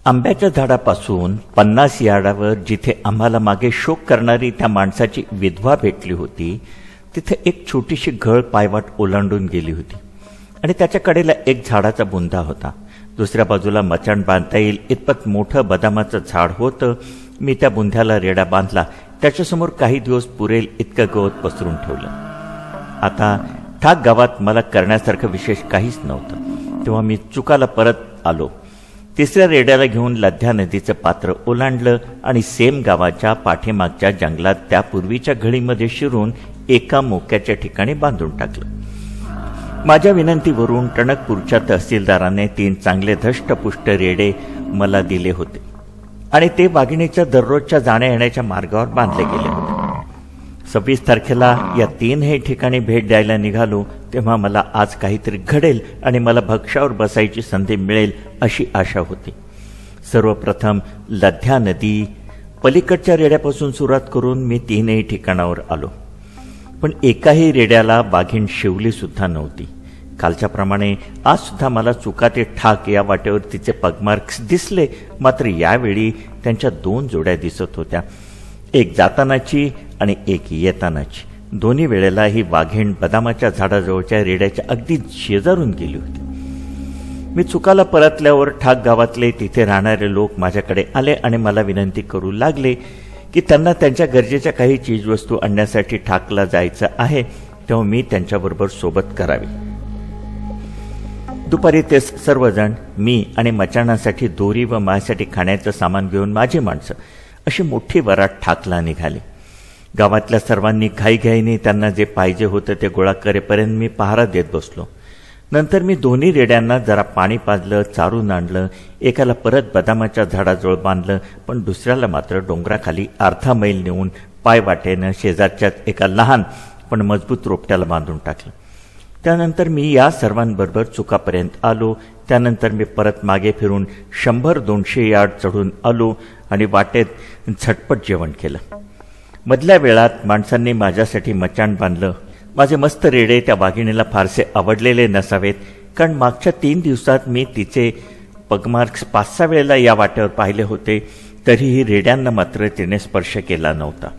आंब्याच्या झाडापासून 50 यार्डावर जिथे आम्हाला मागे शोक करणारी त्या माणसाची विधवा भेटली होती, तिथे एक छोटीशी घळ पायवाट ओलांडून गेली होती आणि त्याच्या कडेला एक झाडाचा बुंदा होता. दुसऱ्या बाजूला मचाण बांधता येईल इतपत मोठं बदामाचं झाड होतं. मी त्या बुंध्याला रेडा बांधला. त्याच्यासमोर काही दिवस पुरेल इतकं गवत पसरून ठेवलं. आता ठाक गावात मला करण्यासारखं विशेष काहीच नव्हतं. तेव्हा मी चुकाला परत आलो. तिसऱ्या रेड्याला घेऊन लध्या नदीचं पात्र ओलांडलं आणि सेम गावाच्या पाठीमागच्या जंगलात त्या पूर्वीच्या घळीमध्ये शिरून एका मोक्याच्या ठिकाणी बांधून टाकलं. माझ्या विनंतीवरून टणकपूरच्या तहसीलदाराने 3 चांगले धष्टपुष्ट रेडे मला दिले होते आणि ते वाघिणीच्या दररोजच्या जाण्या येण्याच्या मार्गावर बांधले गेले होते. 26 तारखेला या 3ही ठिकाणी भेट द्यायला निघालो तेव्हा मला आज काहीतरी घडेल आणि मला भक्ष्यावर बसायची संधी मिळेल अशी आशा होती. सर्वप्रथम लध्या नदी पलीकडच्या रेड्यापासून सुरुवात करून मी 3ही ठिकाणावर आलो. पण एकाही रेड्याला वाघीण शिवली सुद्धा नव्हती. कालच्याप्रमाणे आज सुद्धा मला चुका ते ठाक या वाटेवर तिचे पगमार्क्स दिसले. मात्र यावेळी त्यांच्या 2 जोड्या दिसत होत्या, एक जातानाची आणि एक येतानाची. दोन्ही वेळेला ही वाघीण बदामाच्या झाडाजवळच्या रेड्याच्या अगदी शेजारून गेली होती. मी चुकाला परतल्यावर ठाक गावातले तिथे राहणारे लोक माझ्याकडे आले आणि मला विनंती करू लागले की त्यांना त्यांच्या गरजेच्या काही चीजवस्तू आणण्यासाठी ठाकला जायचं आहे, तेव्हा मी त्यांच्याबरोबर सोबत करावी. दुपारी ते सर्वजण मी आणि मचाणासाठी दोरी व माझ्यासाठी खाण्याचं सामान घेऊन माझी माणसं अशी मोठी वरात ठाकला निघाली. गावातल्या सर्वांनी घाईघाईने त्यांना जे पाहिजे होतं ते गोळा करेपर्यंत मी पहारा देत बसलो. नंतर मी दोन्ही रेड्यांना जरा पाणी पाजलं, चारून आणलं. एकाला परत बदामाच्या झाडाजवळ बांधलं, पण दुसऱ्याला मात्र डोंगराखाली अर्धा मैल नेऊन पायवाटेनं शेजारच्याच एका लहान पण मजबूत रोपट्याला बांधून टाकलं. त्यानंतर मी या सर्वांबरोबर चुकापर्यंत आलो. त्यानंतर मी परत मागे फिरून 100-200 यार्ड चढून आलो आणि वाटेत झटपट जेवण केलं. मधल्या वेळात माणसांनी माझ्यासाठी मचाण बांधलं. माझे मस्त रेडे त्या वाघिणीला फारसे आवडलेले नसावेत, कारण मागच्या 3 दिवसात मी तिचे पगमार्क्स 5-6 वेळेला या वाटेवर पाहिले होते, तरीही रेड्यांना मात्र तिने स्पर्श केला नव्हता.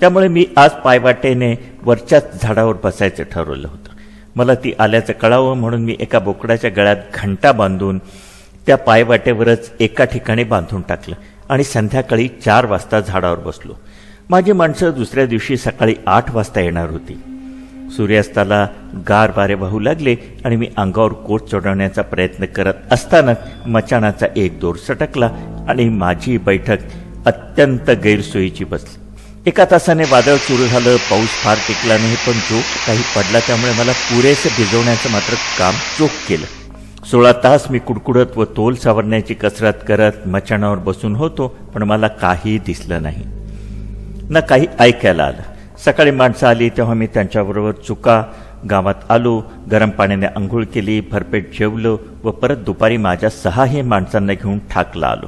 त्यामुळे मी आज पायवाटेने वरच्याच झाडावर बसायचं ठरवलं होतं. मला ती आल्याचं कळावं म्हणून मी एका बोकडाच्या गळ्यात घंटा बांधून त्या पायवाटेवरच एका ठिकाणी बांधून टाकलं आणि संध्याकाळी 4 वाजता झाडावर बसलो. माझी माणसं दुसऱ्या दिवशी सकाळी 8 वाजता येणार होती. सूर्यास्ताला गार वारे वाहू लागले आणि मी अंगावर कोट चढवण्याचा प्रयत्न करत असताना मचाणाचा एक दोर सटकला आणि माझी बैठक अत्यंत गैरसोयीची बसली. 1 तासाने वादळ सुरू झालं. पाऊस फार टिकला नाही, पण जो काही पडला त्यामुळे मला पुरेसे भिजवण्याचं मात्र काम चोख केलं. 16 तास मी कुडकुडत व तोल सावरण्याची कसरत करत मचाणावर बसून होतो, पण मला काही दिसलं नाही ना काही ऐकायला आलं. सकाळी माणसं आली तेव्हा मी त्यांच्याबरोबर चुका गावात आलो. गरम पाण्याने आंघोळ केली, भरपेट जेवलो व परत दुपारी माझ्या 6ही माणसांना घेऊन ठाकला आलो.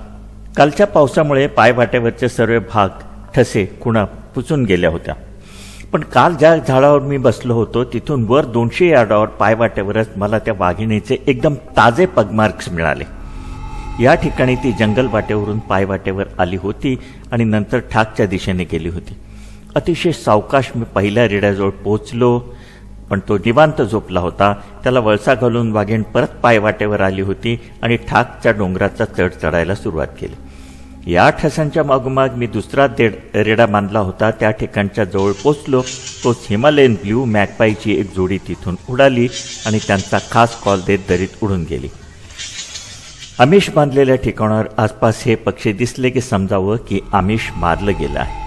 कालच्या पावसामुळे पायवाटेवरचे सर्व भाग, ठसे, खुणा पुसून गेल्या होत्या. पण काल ज्या झाडावर मी बसलो होतो तिथून वर 200 यार्डावर पायवाटेवरच मला त्या वाघिणीचे एकदम ताजे पगमार्क्स मिळाले. या ठिकाणी ती जंगल वाटेवरून पायवाटेवर आली होती आणि नंतर ठाकच्या दिशेने गेली होती. अतिशय सावकाश मी पहिल्या रेड्याजवळ पोचलो, पण तो निवांत झोपला होता. त्याला वळसा घालून वाघीण परत पायवाटेवर आली होती आणि ठाकच्या डोंगराचा चढ चढायला सुरुवात केली. या ठसांच्या मागोमाग मी दुसरा रेडा बांधला होता त्या ठिकाणच्या जवळ पोचलो. तोच हिमालयन ब्ल्यू मॅकपाईची एक जोडी तिथून उडाली आणि त्यांचा खास कॉल देत दरीत उडून गेली. आमिष बांधलेल्या ठिकाणावर आसपास हे पक्षी दिसले की समजावं की आमिष मारलं गेलं आहे,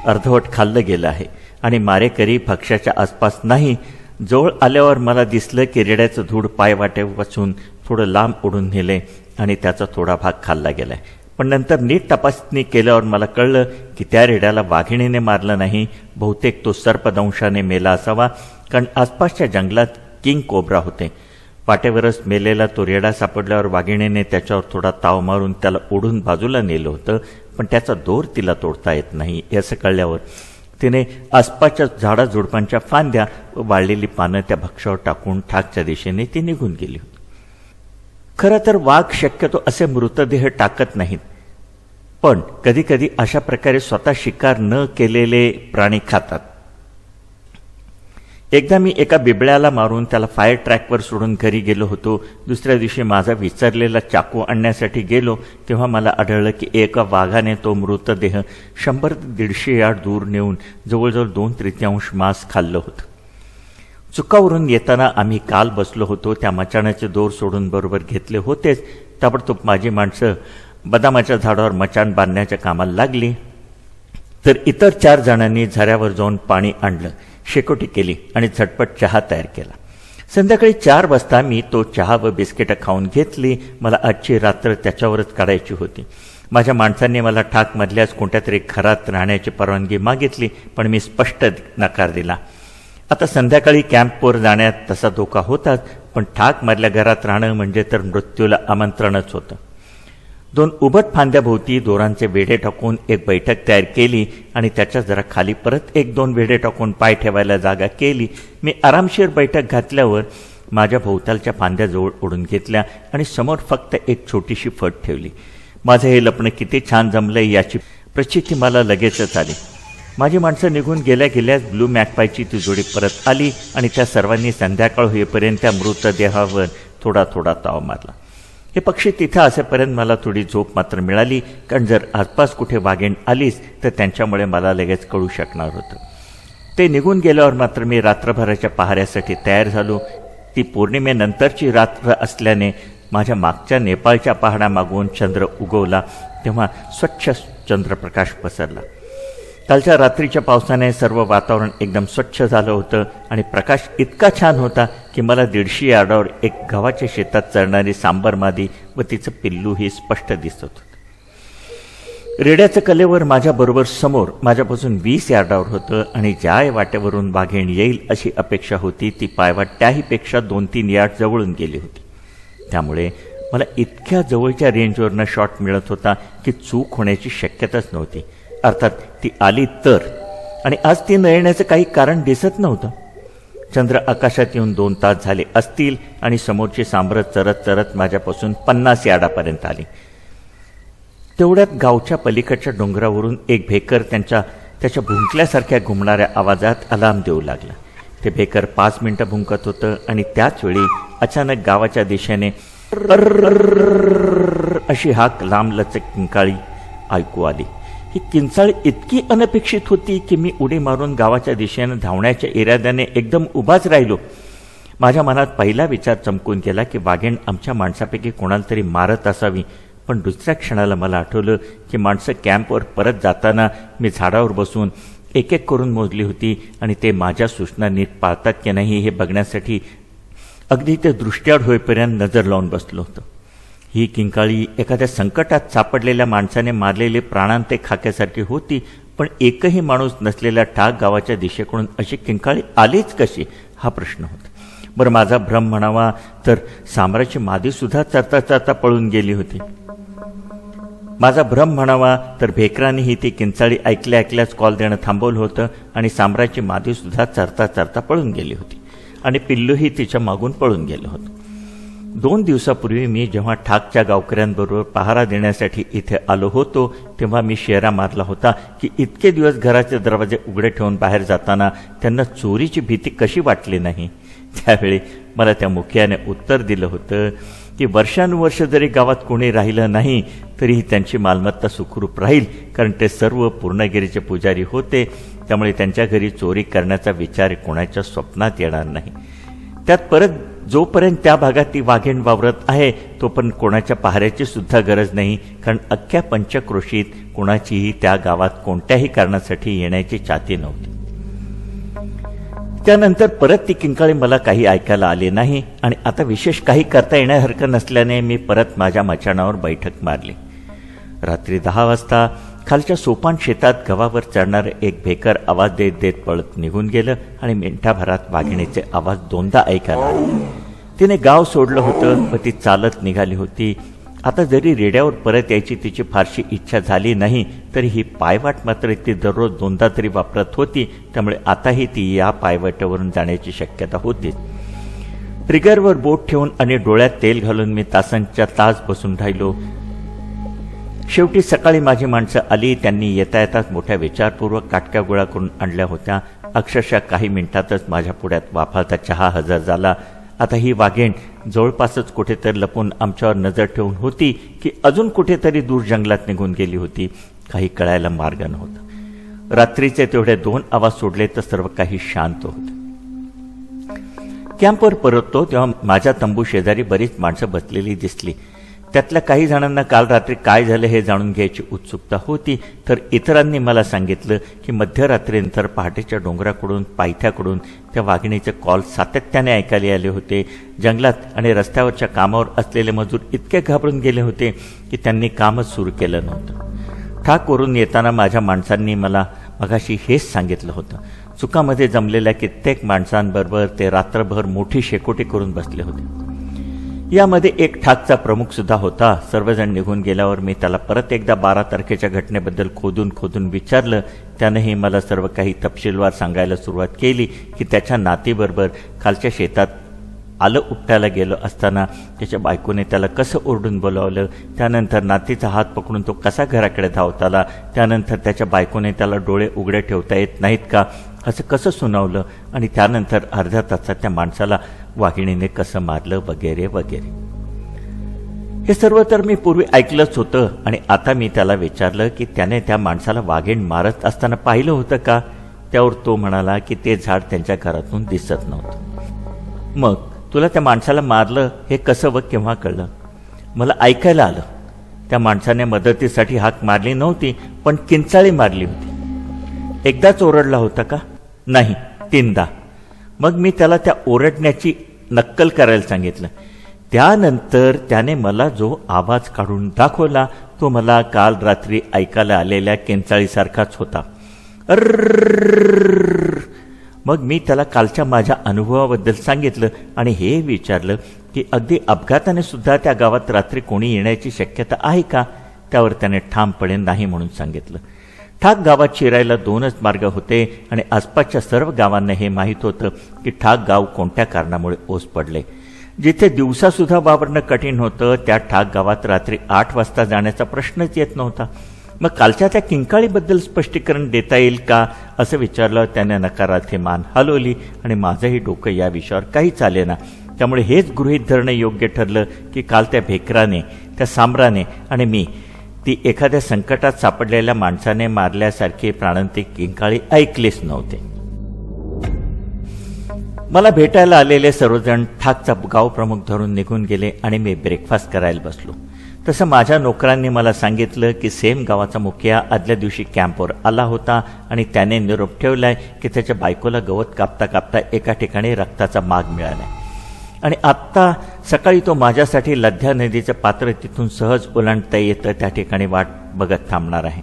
अर्धवट खाल्लं गेलं आहे आणि मारेकरी भक्ष्याच्या आसपास नाही. जवळ आल्यावर मला दिसलं की रेड्याचं धूळ पायवाटेपासून थोडं लांब उडून नेले आणि त्याचा थोडा भाग खाल्ला गेलाय. पण नंतर नीट तपासणी केल्यावर मला कळलं की त्या रेड्याला वाघिणीने मारलं नाही, बहुतेक तो सर्पदंशाने मेला असावा, कारण आसपासच्या जंगलात किंग कोब्रा होते. वाटेवरच मेलेला तो रेडा सापडल्यावर वाघिणीने त्याच्यावर थोडा ताव मारून त्याला ओढून बाजूला नेलं होतं, पण त्याचा दोर तिला तोडता येत नाही असं कळल्यावर तिने आसपासच्या झाडाझुडपांच्या फांद्या व वाळलेली पानं त्या भक्ष्यावर टाकून ठाकच्या दिशेने ती निघून गेली होती. खरं तर वाघ शक्यतो असे मृतदेह टाकत नाहीत, पण कधीकधी अशा प्रकारे स्वतः शिकार न केलेले प्राणी खातात. एकदा मी एका बिबळ्याला मारून त्याला फायर ट्रॅकवर सोडून घरी गेलो होतो. दुसऱ्या दिवशी माझा विसरलेला चाकू आणण्यासाठी गेलो तेव्हा मला आढळलं की एका वाघाने तो मृतदेह 100 ते 150 यार्ड दूर नेऊन जवळजवळ 2/3 मांस खाल्लं होतं. चुकावरून येताना आम्ही काल बसलो होतो त्या मचाणाचे दोर सोडून बरोबर घेतले होतेच. ताबडतोब माझी माणसं बदामाच्या झाडावर मचाण बांधण्याच्या कामाला लागली, तर इतर 4 जणांनी झऱ्यावर जाऊन पाणी आणलं, शेकोटी केली आणि झटपट चहा तयार केला. संध्याकाळी 4 वाजता मी तो चहा व बिस्किटं खाऊन घेतली. मला आजची रात्र त्याच्यावरच काढायची होती. माझ्या माणसांनी मला ठाकमधल्याच कोणत्या तरी घरात राहण्याची परवानगी मागितली, पण मी स्पष्ट नकार दिला. आता संध्याकाळी कॅम्पवर जाण्यात तसा धोका होताच, पण ठाकमधल्या घरात राहणं म्हणजे तर मृत्यूला आमंत्रणच होतं. 2 उभट फांद्याभोवती दोरांचे वेढे टाकून एक बैठक तयार केली आणि त्याच्या जरा खाली परत 1-2 वेढे टाकून पाय ठेवायला जागा केली. मी आरामशीर बैठक घातल्यावर माझ्या भोवतालच्या फांद्याजवळ ओढून घेतल्या आणि समोर फक्त एक छोटीशी फट ठेवली. माझं हे लपणं किती छान जमलंय याची प्रचिती मला लगेचच आली. माझी माणसं निघून गेल्या गेल्याच ब्लू मॅकपायची ती जोडी परत आली आणि त्या सर्वांनी संध्याकाळ होईपर्यंत त्या मृतदेहावर थोडा थोडा ताव मारला. हे पक्षी तिथं असेपर्यंत मला थोडी झोप मात्र मिळाली, कारण जर आसपास कुठे वाघीण आलीच तर त्यांच्यामुळे मला लगेच कळू शकणार होतं. ते निघून गेल्यावर मात्र मी रात्रभराच्या पहाऱ्यासाठी तयार झालो. ती पौर्णिमेनंतरची रात्र असल्याने माझ्या मागच्या नेपाळच्या पहाडामागून चंद्र उगवला तेव्हा स्वच्छ चंद्रप्रकाश पसरला. कालच्या रात्रीच्या पावसाने सर्व वातावरण एकदम स्वच्छ झालं होतं आणि प्रकाश इतका छान होता की मला 150 यार्डावर एक गव्हाच्या शेतात चरणारी सांबर मादी व तिचं पिल्लूही स्पष्ट दिसत होतं. रेड्याचं कलेवर माझ्याबरोबर समोर माझ्यापासून 20 यार्डावर होतं आणि ज्या वाटेवरून वाघीण येईल अशी अपेक्षा होती ती पायवाट त्याहीपेक्षा 2-3 यार्ड जवळून गेली होती. त्यामुळे मला इतक्या जवळच्या रेंजवरनं शॉट मिळत होता की चूक होण्याची शक्यताच नव्हती. अर्थात ती आली तर, आणि आज ती न येण्याचं काही कारण दिसत नव्हतं. चंद्र आकाशात येऊन 2 तास झाले असतील आणि समोरची सांबरं चरत चरत माझ्यापासून 50 यार्डापर्यंत आली. तेवढ्यात गावच्या पलीकडच्या डोंगरावरून एक भेकर त्याच्या भुंकल्यासारख्या घुमणाऱ्या आवाजात अलार्म देऊ लागला. ते भेकर 5 मिनिटं भुंकत होतं आणि त्याच वेळी अचानक गावाच्या दिशेने अशी हाक लांबलचक किंकाळी ऐकू आली. ही किंचाळी इतकी अनपेक्षित होती की मी उडी मारून गावाच्या दिशेनं धावण्याच्या इराद्याने एकदम उभाच राहिलो. माझ्या मनात पहिला विचार चमकून गेला की वाघीण आमच्या माणसापैकी कोणाला तरी मारत असावी, पण दुसऱ्या क्षणाला मला आठवलं की माणसं कॅम्पवर परत जाताना मी झाडावर बसून एक एक करून मोजली होती आणि ते माझ्या सूचना नीट पाळतात की नाही हे बघण्यासाठी अगदी ते दृष्ट्याड होईपर्यंत नजर लावून बसलो होतो. ही किंकाळी एखाद्या संकटात सापडलेल्या माणसाने मारलेले प्राणांते खाक्यासारखी होती, पण एकही माणूस नसलेल्या ठाक गावाच्या दिशेकडून अशी किंकाळी आलीच कशी हा प्रश्न होता. बरं, माझा भ्रम म्हणावा तर सांबराची मादीसुद्धा चरता चरता पळून गेली होती. माझा भ्रम म्हणावा तर भेकरांनीही ती किंचाळी ऐकल्याच कॉल देणं थांबवलं होतं आणि सांबराची मादीसुद्धा चरता चरता पळून गेली होती आणि पिल्लूही तिच्या मागून पळून गेलं होतं. 2 दिवसापूर्वी मी जेव्हा ठाकच्या गावकऱ्यांबरोबर पहारा देण्यासाठी इथे आलो होतो तेव्हा मी शेरा मारला होता की इतके दिवस घराचे दरवाजे उघडे ठेवून बाहेर जाताना त्यांना चोरीची भीती कशी वाटली नाही. त्यावेळी मला त्या मुखियाने उत्तर दिलं होतं की वर्षानुवर्ष जरी गावात कोणी राहिलं नाही तरीही त्यांची मालमत्ता सुखरूप राहील, कारण ते सर्व पूर्णगिरीचे पुजारी होते. त्यामुळे त्यांच्या घरी चोरी करण्याचा विचार कोणाच्या स्वप्नात येणार नाही. त्यात परत जोपर्यंत त्या भागात ती वाघीण वावरत आहे तोपर्यंत कोणाच्या पहाऱ्याची सुद्धा गरज नाही, कारण अख्ख्या पंचक्रोशीत कोणाचीही त्या गावात कोणत्याही कारणासाठी येण्याची छाती नव्हती. त्यानंतर परत ती किंकाळी मला काही ऐकायला आले नाही आणि आता विशेष काही करता येण्यासारखं नसल्याने मी परत माझ्या मचाणावर बैठक मारली. रात्री 10 वाजता खालच्या सोपान शेतात गव्हावर चढणारं एक भेकर आवाज देत देत पळत निघून गेलं आणि मिनिटाभरात वाघिणीचे आवाज 2दा ऐकायला आले. तिने गाव सोडलं होतं व ती चालत निघाली होती. आता जरी रेड्यावर परत यायची तिची फारशी इच्छा झाली नाही तरी ही पायवाट मात्र ती दररोज 2दा तरी वापरत होती, त्यामुळे आताही ती या पायवाटेवरून जाण्याची शक्यता होतीच. ट्रिगरवर बोट ठेवून आणि डोळ्यात तेल घालून मी तासांच्या तास बसून राहिलो. शेवटी सकाळी माझी माणसं आली. त्यांनी येता येताच मोठ्या विचारपूर्वक काटक्या गोळा करून आणल्या होत्या. अक्षरशः काही मिनिटातच माझ्या पुढ्यात वाफाळता चहा हजर झाला. आता ही वाघीण जवळपासच कुठेतरी लपून आमच्यावर नजर ठेवून होती की अजून कुठेतरी दूर जंगलात निघून गेली होती, काही कळायला मार्ग नव्हता. रात्रीचे तेवढे 2 आवाज सोडले तर सर्व काही शांत होते. कॅम्पवर परततो तेव्हा माझ्या तंबू शेजारी बरीच माणसं बसलेली दिसली. त्यातल्या काही जणांना काल रात्री काय झालं हे जाणून घ्यायची उत्सुकता होती, तर इतरांनी मला सांगितलं की मध्यरात्रीनंतर पहाटेच्या डोंगराकडून पायथ्याकडून त्या वाघिणीचे कॉल सातत्याने ऐकायला आले होते. जंगलात आणि रस्त्यावरच्या कामावर असलेले मजूर इतके घाबरून गेले होते की त्यांनी कामच सुरू केलं नव्हतं. ठाकवरून येताना माझ्या माणसांनी मला मगाशी हेच सांगितलं होतं. चुकामध्ये जमलेल्या कित्येक माणसांबरोबर ते रात्रभर मोठी शेकोटी करून बसले होते. यामध्ये एक ठाकचा प्रमुख सुद्धा होता. सर्वजण निघून गेल्यावर मी त्याला परत एकदा 12 तारखेच्या घटनेबद्दल खोदून विचारलं. त्यानंही मला सर्व काही तपशीलवार सांगायला सुरुवात केली की त्याच्या नातीबरोबर खालच्या शेतात आलं उपटायला गेलो असताना त्याच्या बायकोने त्याला कसं ओरडून बोलावलं, त्यानंतर नातीचा हात पकडून तो कसा घराकडे धावत आला, त्यानंतर त्याच्या बायकोने त्याला डोळे उघडे ठेवता येत नाहीत का असं कसं सुनावलं, आणि त्यानंतर अर्ध्या तासात त्या माणसाला वाघिणीने कसं मारलं वगैरे वगैरे. हे सर्व तर मी पूर्वी ऐकलंच होतं आणि आता मी त्याला विचारलं की त्याने त्या माणसाला वाघीण मारत असताना पाहिलं होतं का. त्यावर तो म्हणाला की ते झाड त्यांच्या घरातून दिसत नव्हतं. मग तुला त्या माणसाला मारलं हे कसं व केव्हा कळलं? मला ऐकायला आलं त्या माणसाने मदतीसाठी हाक मारली नव्हती, पण किंचाळी मारली होती. एकदाच ओरडला होता का? नाही, 3दा. मग मी त्याला त्या ओरडण्याची नक्कल करायला सांगितलं. त्यानंतर त्याने मला जो आवाज काढून दाखवला तो मला काल रात्री ऐकायला आलेल्या किंचाळीसारखाच होता. मग मी त्याला कालच्या माझ्या अनुभवाबद्दल सांगितलं आणि हे विचारलं की अगदी अपघाताने सुद्धा त्या गावात रात्री कोणी येण्याची शक्यता आहे का. त्यावर त्याने ठामपणे नाही म्हणून सांगितलं. ठाक गावात शिरायला 2च मार्ग होते आणि आसपासच्या सर्व गावांना हे माहीत होतं की ठाक गाव कोणत्या कारणामुळे ओस पडले. जिथे दिवसासुद्धा वावरणं कठीण होतं त्या ठाक गावात रात्री 8 वाजता जाण्याचा प्रश्नच येत नव्हता. मग कालच्या त्या किंकाळीबद्दल स्पष्टीकरण देता येईल का असं विचारलं. त्याने नकारार्थी मान हलवली आणि माझंही डोकं या विषयावर काही चालेना. त्यामुळे हेच गृहीत धरणं योग्य ठरलं की काल त्या भेकराने, त्या सांबराने आणि मी ती एखाद्या संकटात सापडलेल्या माणसाने मारल्यासारखी प्राणांतिक किंकाळी ऐकलीच नव्हते. मला भेटायला आलेले सर्वजण ठाकचा गाव प्रमुख धरून निघून गेले आणि मी ब्रेकफास्ट करायला बसलो. तसं माझ्या नोकरांनी मला सांगितलं की सेम गावाचा मुखिया आदल्या दिवशी कॅम्पवर आला होता आणि त्याने निरोप ठेवलाय की त्याच्या बायकोला गवत कापता कापता एका ठिकाणी रक्ताचा माग मिळालाय आणि आत्ता सकाळी तो माझ्यासाठी लध्या नदीचं पात्र तिथून सहज ओलांडता येतं त्या ठिकाणी वाट बघत थांबणार आहे.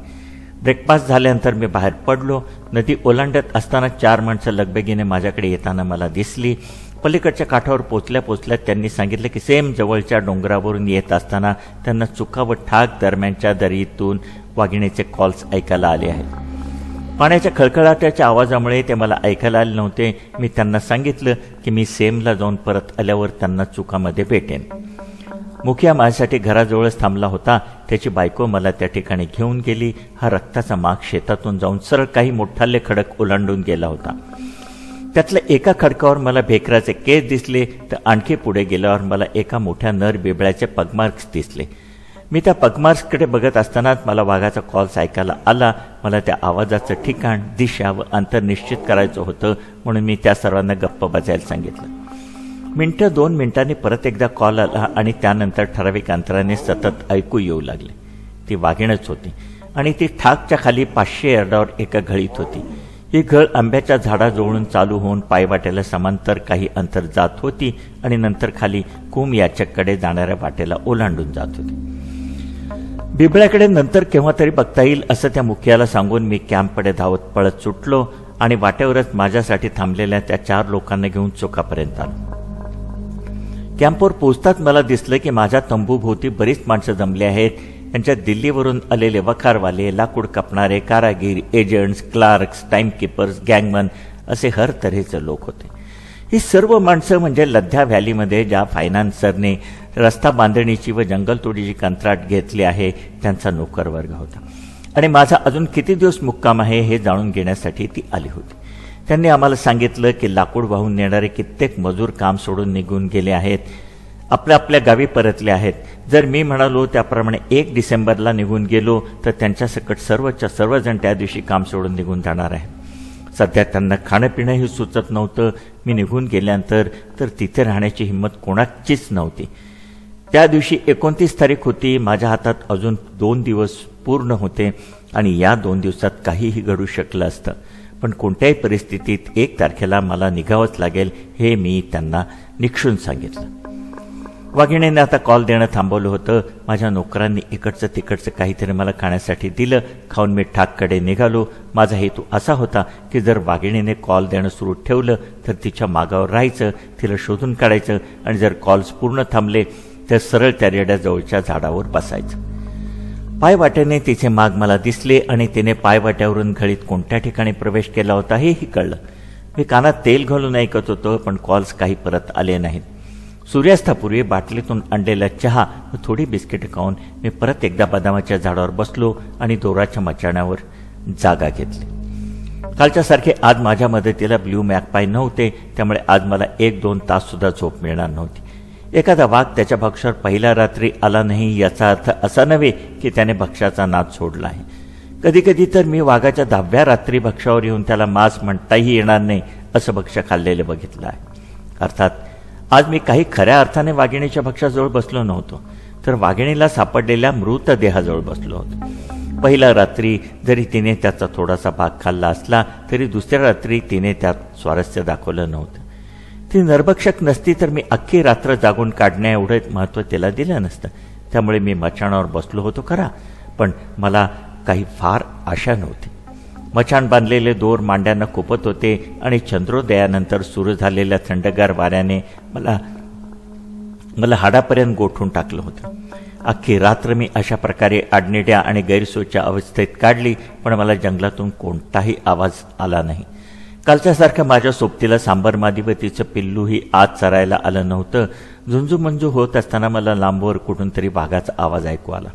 ब्रेकफास्ट झाल्यानंतर मी बाहेर पडलो. नदी ओलांडत असताना 4 माणसं लगबगीने माझ्याकडे येताना मला दिसली. पलीकडच्या काठावर पोचल्या त्यांनी सांगितलं की सेम जवळच्या डोंगरावरून येत असताना त्यांना चुका व ठाक दरम्यानच्या दरीतून वाघिणीचे कॉल्स ऐकायला आले आहेत. पाण्याच्या खळखळाटाच्या आवाजामुळे ते मला ऐकायला आले नव्हते. मी त्यांना सांगितलं की मी सेमला जाऊन परत आल्यावर त्यांना चुकामध्ये भेटेन. मुखिया माझ्यासाठी घराजवळच थांबला होता. त्याची बायको मला त्या ठिकाणी घेऊन गेली. हा रक्ताचा माग शेतातून जाऊन सरळ काही मोठाले खडक ओलांडून गेला होता. त्यातल्या एका खडकावर मला भेकराचे केस दिसले तर आणखी पुढे गेल्यावर मला एका मोठ्या नर बिबळ्याचे पगमार्क्स दिसले. मी त्या पगमार्क्सकडे बघत असतानाच मला वाघाचा कॉल्स ऐकायला आला. मला त्या आवाजाचं ठिकाण, दिशा व अंतर निश्चित करायचं होतं म्हणून मी त्या सर्वांना गप्प बसायला सांगितलं. 2 मिनिटांनी परत एकदा कॉल आला आणि त्यानंतर ठराविक अंतराने सतत ऐकू येऊ लागले. ती वाघिणच होती आणि ती ठाकच्या खाली 500 यार्डावर एका घळीत होती. ही घळ आंब्याच्या झाडाजवळून चालू होऊन पायवाटेला समांतर काही अंतर जात होती आणि नंतर खाली कुम याचककडे जाणाऱ्या वाटेला ओलांडून जात होती. बिबळ्याकडे नंतर केव्हा तरी बघता येईल असं त्या मुखियाला सांगून मी कॅम्पकडे धावत पळत सुटलो आणि वाटेवरच माझ्यासाठी थांबलेल्या त्या 4 लोकांना घेऊन चोकापर्यंत आलो. कॅम्पवर पोचताच मला दिसलं की माझ्या तंबूभोवती बरीच माणसं जमली आहेत. त्यांच्यात दिल्लीवरून आलेले वखारवाले, लाकूड कापणारे, कारागीर, एजंट्स, क्लार्क्स, टाईमकीपर्स, गँगमन असे हर तऱ्हेचे लोक होते. ही सर्व माणसं म्हणजे लद्ध्या व्हॅलीमध्ये ज्या फायनान्सरने रस्ता बांधणीची व जंगलतोडीची कंत्राट घेतली आहे त्यांचा नोकरवर्ग होता आणि माझा अजून किती दिवस मुक्काम आहे हे जाणून घेण्यासाठी ती आली होती. त्यांनी आम्हाला सांगितलं की लाकूड वाहून नेणारे कित्येक मजूर काम सोडून निघून गेले आहेत, आपल्या गावी परतले आहेत. जर मी म्हणालो त्याप्रमाणे 1 डिसेंबरला निघून गेलो तर त्यांच्यासकट सर्वच्या सर्वजण त्या दिवशी काम सोडून निघून जाणार आहे. सध्या त्यांना खाणं पिणंही सुचत नव्हतं. मी निघून गेल्यानंतर तर तिथे राहण्याची हिंमत कोणाचीच नव्हती. त्या दिवशी 29 तारीख होती. माझ्या हातात अजून 2 दिवस पूर्ण होते आणि या 2 दिवसात काहीही घडू शकलं असतं, पण कोणत्याही परिस्थितीत 1 तारखेला मला निघावंच लागेल हे मी त्यांना निक्षून सांगितलं. वाघिणीने आता कॉल देणं थांबवलं होतं. माझ्या नोकरांनी इकडचं तिकडचं काहीतरी मला खाण्यासाठी दिलं. खाऊन मी ठाककडे निघालो. माझा हेतू असा होता की जर वाघिणीने कॉल देणं सुरू ठेवलं तर तिच्या मागावर राहायचं, तिला शोधून काढायचं आणि जर कॉल्स पूर्ण थांबले तर सरळ त्या रेड्याजवळच्या झाडावर बसायचं. पायवाट्याने तिचे माग मला दिसले आणि तिने पायवाट्यावरून घळीत कोणत्या ठिकाणी प्रवेश केला होता हेही कळलं. मी कानात तेल घालून ऐकत होतो, पण कॉल्स काही परत आले नाहीत. सूर्यास्तापूर्वी बाटलीतून आणलेला चहा व थोडी बिस्किट खाऊन मी परत एकदा बदामाच्या झाडावर बसलो आणि दोराच्या मचाण्यावर जागा घेतली. कालच्यासारखे आज माझ्या मदतीला ब्ल्यू मॅकपाय नव्हते, त्यामुळे आज मला 1-2 तास सुद्धा झोप मिळणार नव्हती. एखादा वाघ त्याच्या भक्ष्यावर पहिल्या रात्री आला नाही याचा अर्थ असा नव्हे की त्याने भक्ष्याचा नाद सोडला आहे. कधीकधी तर मी वाघाच्या 10व्या रात्री भक्ष्यावर येऊन त्याला मांस म्हणताही येणार नाही असं भक्ष्य खाल्लेलं बघितलं आहे. अर्थात आज मी काही खऱ्या अर्थाने वाघिणीच्या भक्ष्याजवळ बसलो नव्हतो, तर वाघिणीला सापडलेल्या मृतदेहाजवळ बसलो होतो. पहिल्या रात्री जरी तिने त्याचा थोडासा भाग खाल्ला असला तरी दुसऱ्या रात्री तिने त्यात स्वारस्य दाखवलं नव्हतं. ती नरभक्षक नसती तर मी अख्खी रात्र जागून काढण्या एवढं महत्त्व तिला दिलं नसतं. त्यामुळे मी मचाणावर बसलो होतो खरा, पण मला काही फार आशा नव्हती. मचाण बांधलेले दोर मांड्यांना खुपत होते आणि चंद्रोदयानंतर सुरू झालेल्या थंडगार वाऱ्याने मला हाडापर्यंत गोठून टाकलं होतं. अख्खी रात्र मी अशा प्रकारे आडनिड्या आणि गैरसोयच्या अवस्थेत काढली, पण मला जंगलातून कोणताही आवाज आला नाही. कालच्यासारखं माझ्या सोबतीला सांबरमादी व तिचं पिल्लूही आत चरायला आलं नव्हतं. झुंजूमंजू होत असताना मला लांबवर कुठून तरी वाघाचा आवाज ऐकू आला.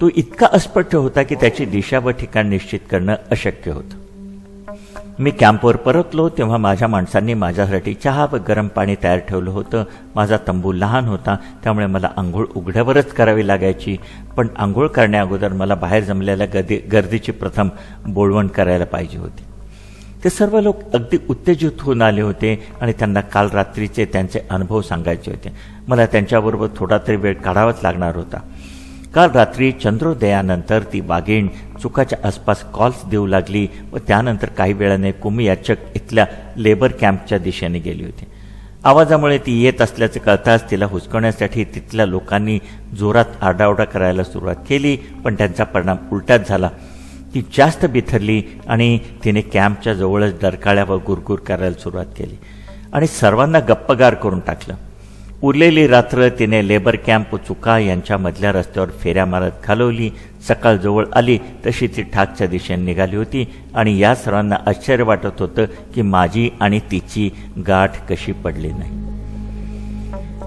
तो इतका अस्पष्ट होता की त्याची दिशा व ठिकाण निश्चित करणं अशक्य होतं. मी कॅम्पवर परतलो तेव्हा माझ्या माणसांनी माझ्यासाठी चहा व गरम पाणी तयार ठेवलं होतं. माझा तंबू लहान होता, त्यामुळे मला आंघोळ उघड्यावरच करावी लागायची, पण आंघोळ करण्याअगोदर मला बाहेर जमलेल्या गर्दीची प्रथम बोळवण करायला पाहिजे होती. ते सर्व लोक अगदी उत्तेजित होऊन आले होते आणि त्यांना काल रात्रीचे त्यांचे अनुभव सांगायचे होते. मला त्यांच्याबरोबर थोडा तरी वेळ काढावाच लागणार होता. काल रात्री चंद्रोदयानंतर ती वाघीण चुकाच्या आसपास कॉल्स देऊ लागली व त्यानंतर काही वेळाने कुमियाचक इथल्या लेबर कॅम्पच्या दिशेने गेली होती. आवाजामुळे ती येत असल्याचं कळताच तिला हुसकवण्यासाठी तिथल्या लोकांनी जोरात आरडाओरडा करायला सुरुवात केली, पण त्यांचा परिणाम उलटाच झाला. ती जास्त बिथरली आणि तिने कॅम्पच्या जवळच डरकाळ्या व गुरगुर करायला सुरुवात केली आणि सर्वांना गप्पगार करून टाकलं. उरलेली रात्र तिने लेबर कॅम्प व चुका यांच्या मधल्या रस्त्यावर फेऱ्या मारत घालवली. सकाळ जवळ आली तशी ती ठाकच्या दिशेने निघाली होती आणि या सर्वांना आश्चर्य वाटत होतं की माझी आणि तिची गाठ कशी पडली नाही.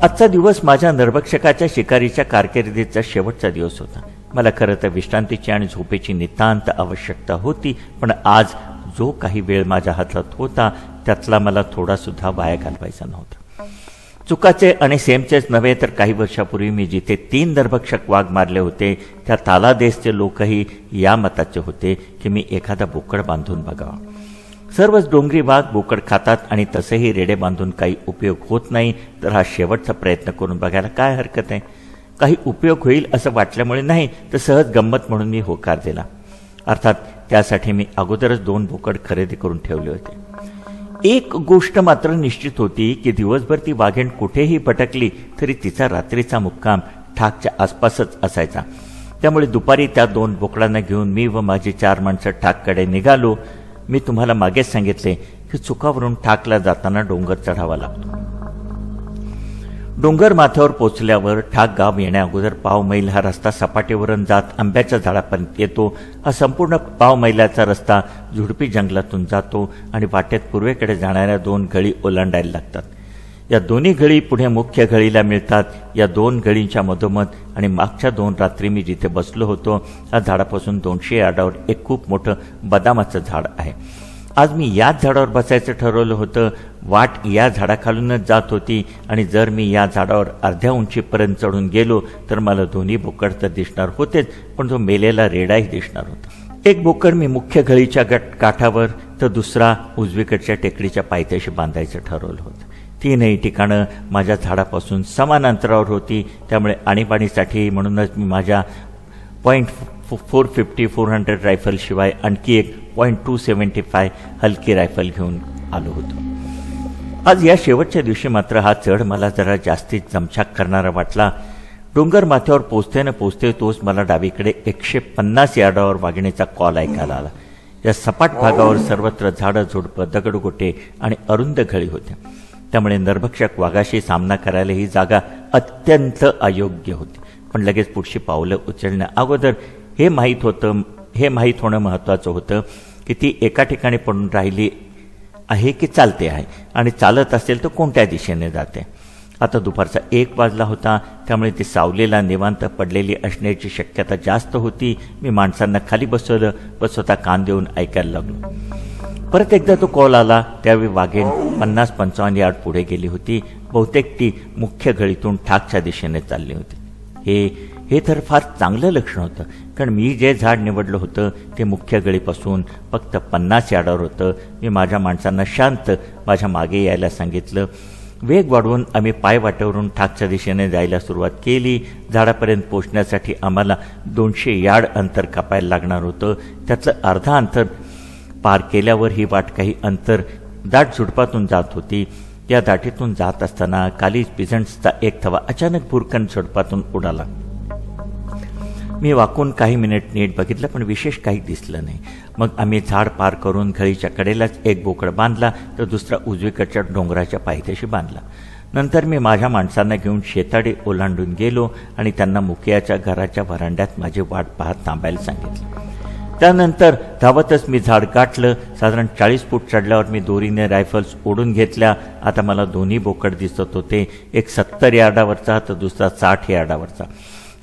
आजचा दिवस माझ्या नरभक्षकाच्या शिकारीच्या कारकिर्दीचा शेवटचा दिवस होता. मला खरं तर विश्रांतीची आणि झोपेची नितांत आवश्यकता होती, पण आज जो काही वेळ माझ्या हातात होता त्यातला मला थोडासुद्धा वाया घालवायचा नव्हता. चुकाचे आणि सेमचेच नव्हे तर काही वर्षापूर्वी मी जिथे 3 नरभक्षक वाघ मारले होते त्या तालादेशचे लोकही या मताचे होते की मी एखादा बोकड बांधून बघावा. सर्वच डोंगरी वाघ बोकड खातात आणि तसेही रेडे बांधून काही उपयोग होत नाही, तर हा शेवटचा प्रयत्न करून बघायला काय हरकत आहे. काही उपयोग होईल असं वाटल्यामुळे नाही, तर सहज गंमत म्हणून मी होकार दिला. अर्थात त्यासाठी मी अगोदरच 2 बोकड खरेदी करून ठेवले होते. एक गोष्ट मात्र निश्चित होती की दिवसभर ती वाघीण कुठेही भटकली तरी तिचा रात्रीचा मुक्काम ठाकच्या आसपासच असायचा. त्यामुळे दुपारी त्या 2 बोकडांना घेऊन मी व माझी 4 माणसं ठाककडे निघालो. मी तुम्हाला मागेच सांगितले की चुकावरून ठाकला जाताना डोंगर चढावा लागतो. डोंगर माथ्यावर पोचल्यावर ठाक गाव येण्या अगोदर पाव मैल हा रस्ता सपाटीवरून जात आंब्याच्या झाडापर्यंत येतो. हा संपूर्ण पाव मैलाचा रस्ता झुडपी जंगलातून जातो आणि वाटेत पूर्वेकडे जाणाऱ्या 2 गळी ओलांडायला लागतात. या दोन्ही गळी पुढे मुख्य गळीला मिळतात. या 2 गळींच्या मधोमध आणि मागच्या 2 रात्री मी जिथे बसलो होतो या झाडापासून 200 यार्डावर एक खूप मोठं बदामाचं झाड आहे. आज मी याच झाडावर बसायचं ठरवलं होतं. वाट या झाडाखालूनच जात होती आणि जर मी या झाडावर अर्ध्या उंचीपर्यंत चढून गेलो तर मला दोन्ही बोकड तर दिसणार होतेच, पण तो मेलेला रेडाही दिसणार होता. एक बोकड मी मुख्य गळीच्या काठावर तर दुसरा उजवीकडच्या टेकडीच्या पायथ्याशी बांधायचं ठरवलं होतं. 3ही ठिकाणं माझ्या झाडापासून समान अंतरावर होती. त्यामुळे आणीबाणीसाठी म्हणूनच मी माझ्या .450-400 रायफलशिवाय आणखी एक .275 हलकी रायफल घेऊन आलो होतो. आज या शेवटच्या दिवशी मात्र हा चढ मला जरा जास्तीत जमछाक करणारा वाटला. डोंगर माथ्यावर पोचते तोच मला डावीकडे 150 यार्डावर वाघिणीचा कॉल ऐकायला आला. या सपाट भागावर सर्वत्र झाडं झुडपं दगडगोटे आणि अरुंद घळी होत्या. त्यामुळे नरभक्षक वाघाशी सामना करायला ही जागा अत्यंत अयोग्य होती. पण लगेच पुढची पावलं उचलण्या अगोदर हे माहीत होणं महत्त्वाचं होतं की ती एका ठिकाणी पडून राहिली आहे की चालते आहे आणि चालत असेल तर कोणत्या दिशेने जाते. आता दुपारचा 1 वाजला होता. त्यामुळे ती सावलीला निवांत पडलेली असण्याची शक्यता जास्त होती. मी माणसांना खाली बसवलं व स्वतः कान देऊन ऐकायला लागलो. परत एकदा तो कॉल आला. त्यावेळी वाघीण 50-55 यार्ड पुढे गेली होती. बहुतेक ती मुख्य गळीतून ठाकच्या दिशेने चालली होती. हे तर फार चांगलं लक्षण होतं, कारण मी जे झाड निवडलं होतं ते मुख्य गळीपासून फक्त 50 यार्डावर होतं. मी माझ्या माणसांना शांत माझ्या मागे यायला सांगितलं. वेग वाढवून आम्ही पायवाटेवरून ठाकच्या दिशेने जायला सुरुवात केली. झाडापर्यंत पोहोचण्यासाठी आम्हाला 200 यार्ड अंतर कापायला लागणार होतं. त्यातलं अर्धा अंतर पार केल्यावर ही वाट काही अंतर दाट झुडपातून जात होती. या दाटीतून जात असताना कालीज पिझंट्सचा एक थवा अचानक भुरकन झुडपातून उडाला. मी वाकून काही मिनिट नीट बघितलं, पण विशेष काही दिसलं नाही. मग आम्ही झाड पार करून घळीच्या कडेलाच एक बोकड बांधला तर दुसरा उजवीकडच्या डोंगराच्या पायथ्याशी बांधला. नंतर मी माझ्या माणसांना घेऊन शेताडी ओलांडून गेलो आणि त्यांना मुखियाच्या घराच्या व्हरांड्यात माझी वाट पाहत थांबायला सांगितलं. त्यानंतर धावतच मी झाड गाठलं. साधारण 40 फूट चढल्यावर मी दोरीने रायफल्स ओढून घेतल्या. आता मला दोन्ही बोकड दिसत होते. एक 70 यार्डावरचा तर दुसरा 60 यार्डावरचा.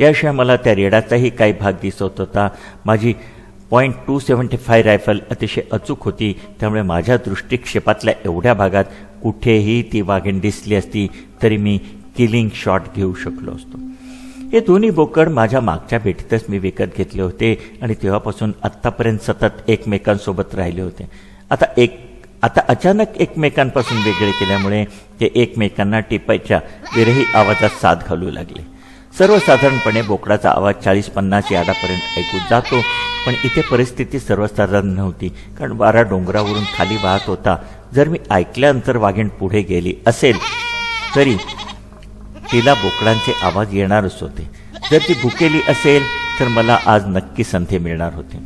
याशिवाय मला त्या रेडाचाही काही भाग दिसत होता. माझी .275 रायफल अतिशय अचूक होती. त्यामुळे माझ्या दृष्टिक्षेपातल्या एवढ्या भागात कुठेही ती वाघीण दिसली असती तरी मी किलिंग शॉट घेऊ शकलो असतो. हे दोन्ही बोकड माझ्या मागच्या भेटीतच मी विकत घेतले होते आणि तेव्हापासून आत्तापर्यंत सतत एकमेकांसोबत राहिले होते. आता अचानक एकमेकांपासून वेगळे केल्यामुळे ते एकमेकांना टिपायच्या विरही आवाजात साथ घालू लागले. सर्वसाधारणपणे बोकडाचा आवाज 40-50 यार्डापर्यंत ऐकू जातो, पण इथे परिस्थिती सर्वसाधारण नव्हती, कारण वारा डोंगरावरून खाली वाहत होता. जर मी ऐकल्यानंतर वाघीण पुढे गेली असेल तरी तिला बोकडांचे आवाज येणारच होते. जर ती भुकेली असेल तर मला आज नक्की संधी मिळणार होते.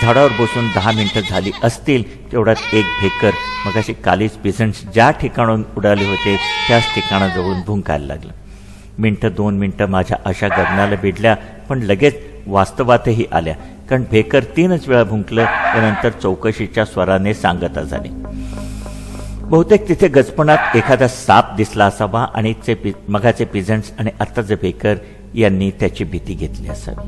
झाडावर बसून 10 मिनिटं झाली असतील तेवढ्यात एक भेकर मगाशी कालीज पिझंट्स ज्या ठिकाणाहून उडाले होते त्याच ठिकाणाजवळून भुंकायला लागलं. 1-2 मिनिटं माझ्या आशा गगनाला भिडल्या, पण लगेच वास्तवातही आल्या, कारण भेकर 3च वेळा भुंकलं. त्यानंतर चौकशीच्या स्वराने सांगता झाली. बहुतेक तिथे गजपणात एखादा साप दिसला असावा आणि मगाचे पिझंट्स आणि आत्ताचे भेकर यांनी त्याची भीती घेतली असावी.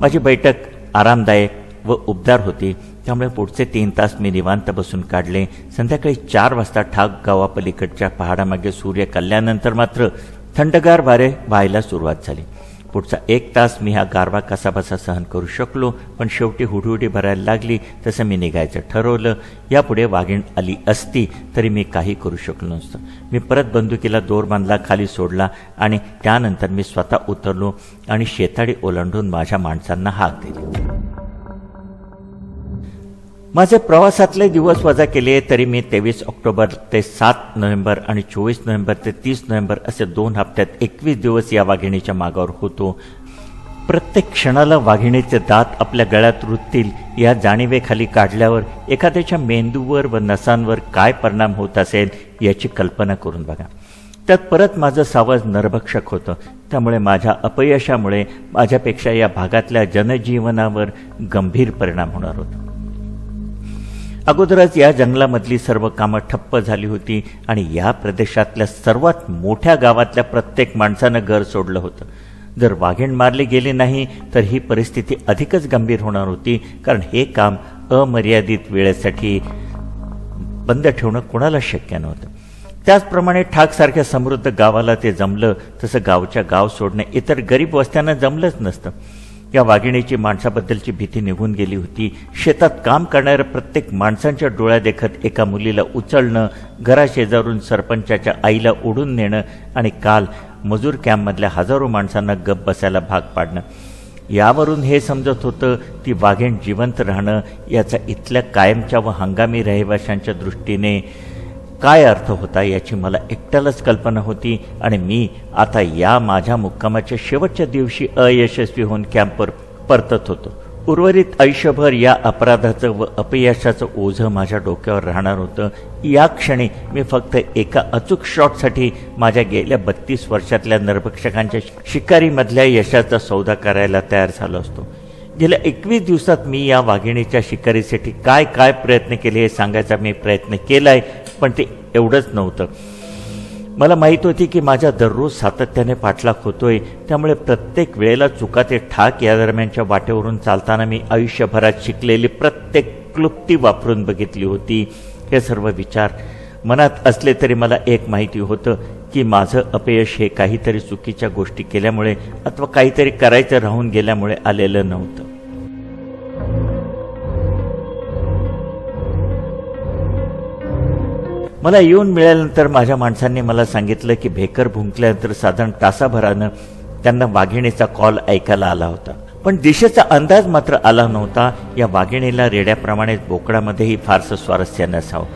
माझी बैठक आरामदायक व उबदार होती. त्यामुळे पुढचे 3 तास मी निवांत बसून काढले. संध्याकाळी 4 वाजता ठाक गावापलीकडच्या पहाडामागे सूर्य कळल्यानंतर मात्र थंडगार वारे व्हायला सुरुवात झाली. पुढचा 1 तास मी हा गारवा कसाबसा सहन करू शकलो, पण शेवटी हुडहुडी भरायला लागली. तसं मी निघायचं ठरवलं. यापुढे वाघीण आली असती तरी मी काही करू शकलो नसतं. मी परत बंदुकीला दोर बांधला, खाली सोडला आणि त्यानंतर मी स्वतः उतरलो आणि शेताडी ओलांडून माझ्या माणसांना हाक दिली. माझे प्रवासातले दिवस वजा केले तरी मी 23 ऑक्टोबर ते 7 नोव्हेंबर आणि 24 नोव्हेंबर ते 30 नोव्हेंबर असे 2 हप्त्यात 21 दिवस या वाघिणीच्या मागावर होतो. प्रत्येक क्षणाला वाघिणीचे दात आपल्या गळ्यात रुततील या जाणीवेखाली काढल्यावर एखाद्याच्या मेंदूवर व नसांवर काय परिणाम होत असेल याची कल्पना करून बघा. त्यात परत माझं सावज नरभक्षक होतं. त्यामुळे माझ्या अपयशामुळे माझ्यापेक्षा या भागातल्या जनजीवनावर गंभीर परिणाम होणार होता. अगोदरच या जंगलामधली सर्व कामं ठप्प झाली होती आणि या प्रदेशातल्या सर्वात मोठ्या गावातल्या प्रत्येक माणसानं घर सोडलं होतं. जर वाघीण मारली गेली नाही तर ही परिस्थिती अधिकच गंभीर होणार होती, कारण हे काम अमर्यादित वेळेसाठी बंद ठेवणं कोणाला शक्य नव्हतं. त्याचप्रमाणे ठाकसारख्या समृद्ध गावाला ते जमलं तसं गावच्या गाव सोडणं इतर गरीब वस्त्यांना जमलंच नसतं. या वाघिणीची माणसाबद्दलची भीती निघून गेली होती. शेतात काम करणाऱ्या प्रत्येक माणसांच्या डोळ्यादेखत एका मुलीला उचलणं, घराशेजारून सरपंचाच्या आईला ओढून नेणं आणि काल मजूर कॅम्पमधल्या हजारो माणसांना गप बसायला भाग पाडणं, यावरून हे समजत होतं ती वाघीण जिवंत राहणं याचा इथल्या कायमच्या व हंगामी रहिवाशांच्या दृष्टीने काय अर्थ होता याची मला एकट्यालाच कल्पना होती. आणि मी आता या माझ्या मुक्कामाच्या शेवटच्या दिवशी अयशस्वी होऊन कॅम्पवर परतत होतो. उर्वरित आयुष्यभर या अपराधाचं व अपयशाचं ओझं माझ्या डोक्यावर राहणार होतं. या क्षणी मी फक्त एका अचूक शॉटसाठी माझ्या गेल्या 32 वर्षातल्या नरभक्षकांच्या शिकारीमधल्या यशाचा सौदा करायला तयार झालो असतो. गेल्या 21 दिवसात मी या वाघिणीच्या शिकारीसाठी काय काय प्रयत्न केले हे सांगायचा मी प्रयत्न केलाय, पण ते एवढंच नव्हतं. मला माहीत होती की माझ्या दररोज सातत्याने पाठलाग होतोय, त्यामुळे प्रत्येक वेळेला चुका ते ठाक या दरम्यानच्या वाटेवरून चालताना मी आयुष्यभरात शिकलेली प्रत्येक क्लुप्ती वापरून बघितली होती. हे सर्व विचार मनात असले तरी मला एक माहिती होतं की माझं अपयश हे काहीतरी चुकीच्या गोष्टी केल्यामुळे अथवा काहीतरी करायचं राहून गेल्यामुळे आलेलं नव्हतं. मला येऊन मिळाल्यानंतर माझ्या माणसांनी मला सांगितलं की भेकर भुंकल्यानंतर साधारण तासाभरानं त्यांना वाघिणीचा कॉल ऐकायला आला होता, पण दिशेचा अंदाज मात्र आला नव्हता. या वाघिणीला रेड्याप्रमाणेच बोकडामध्येही फारसं स्वारस्य नसावं,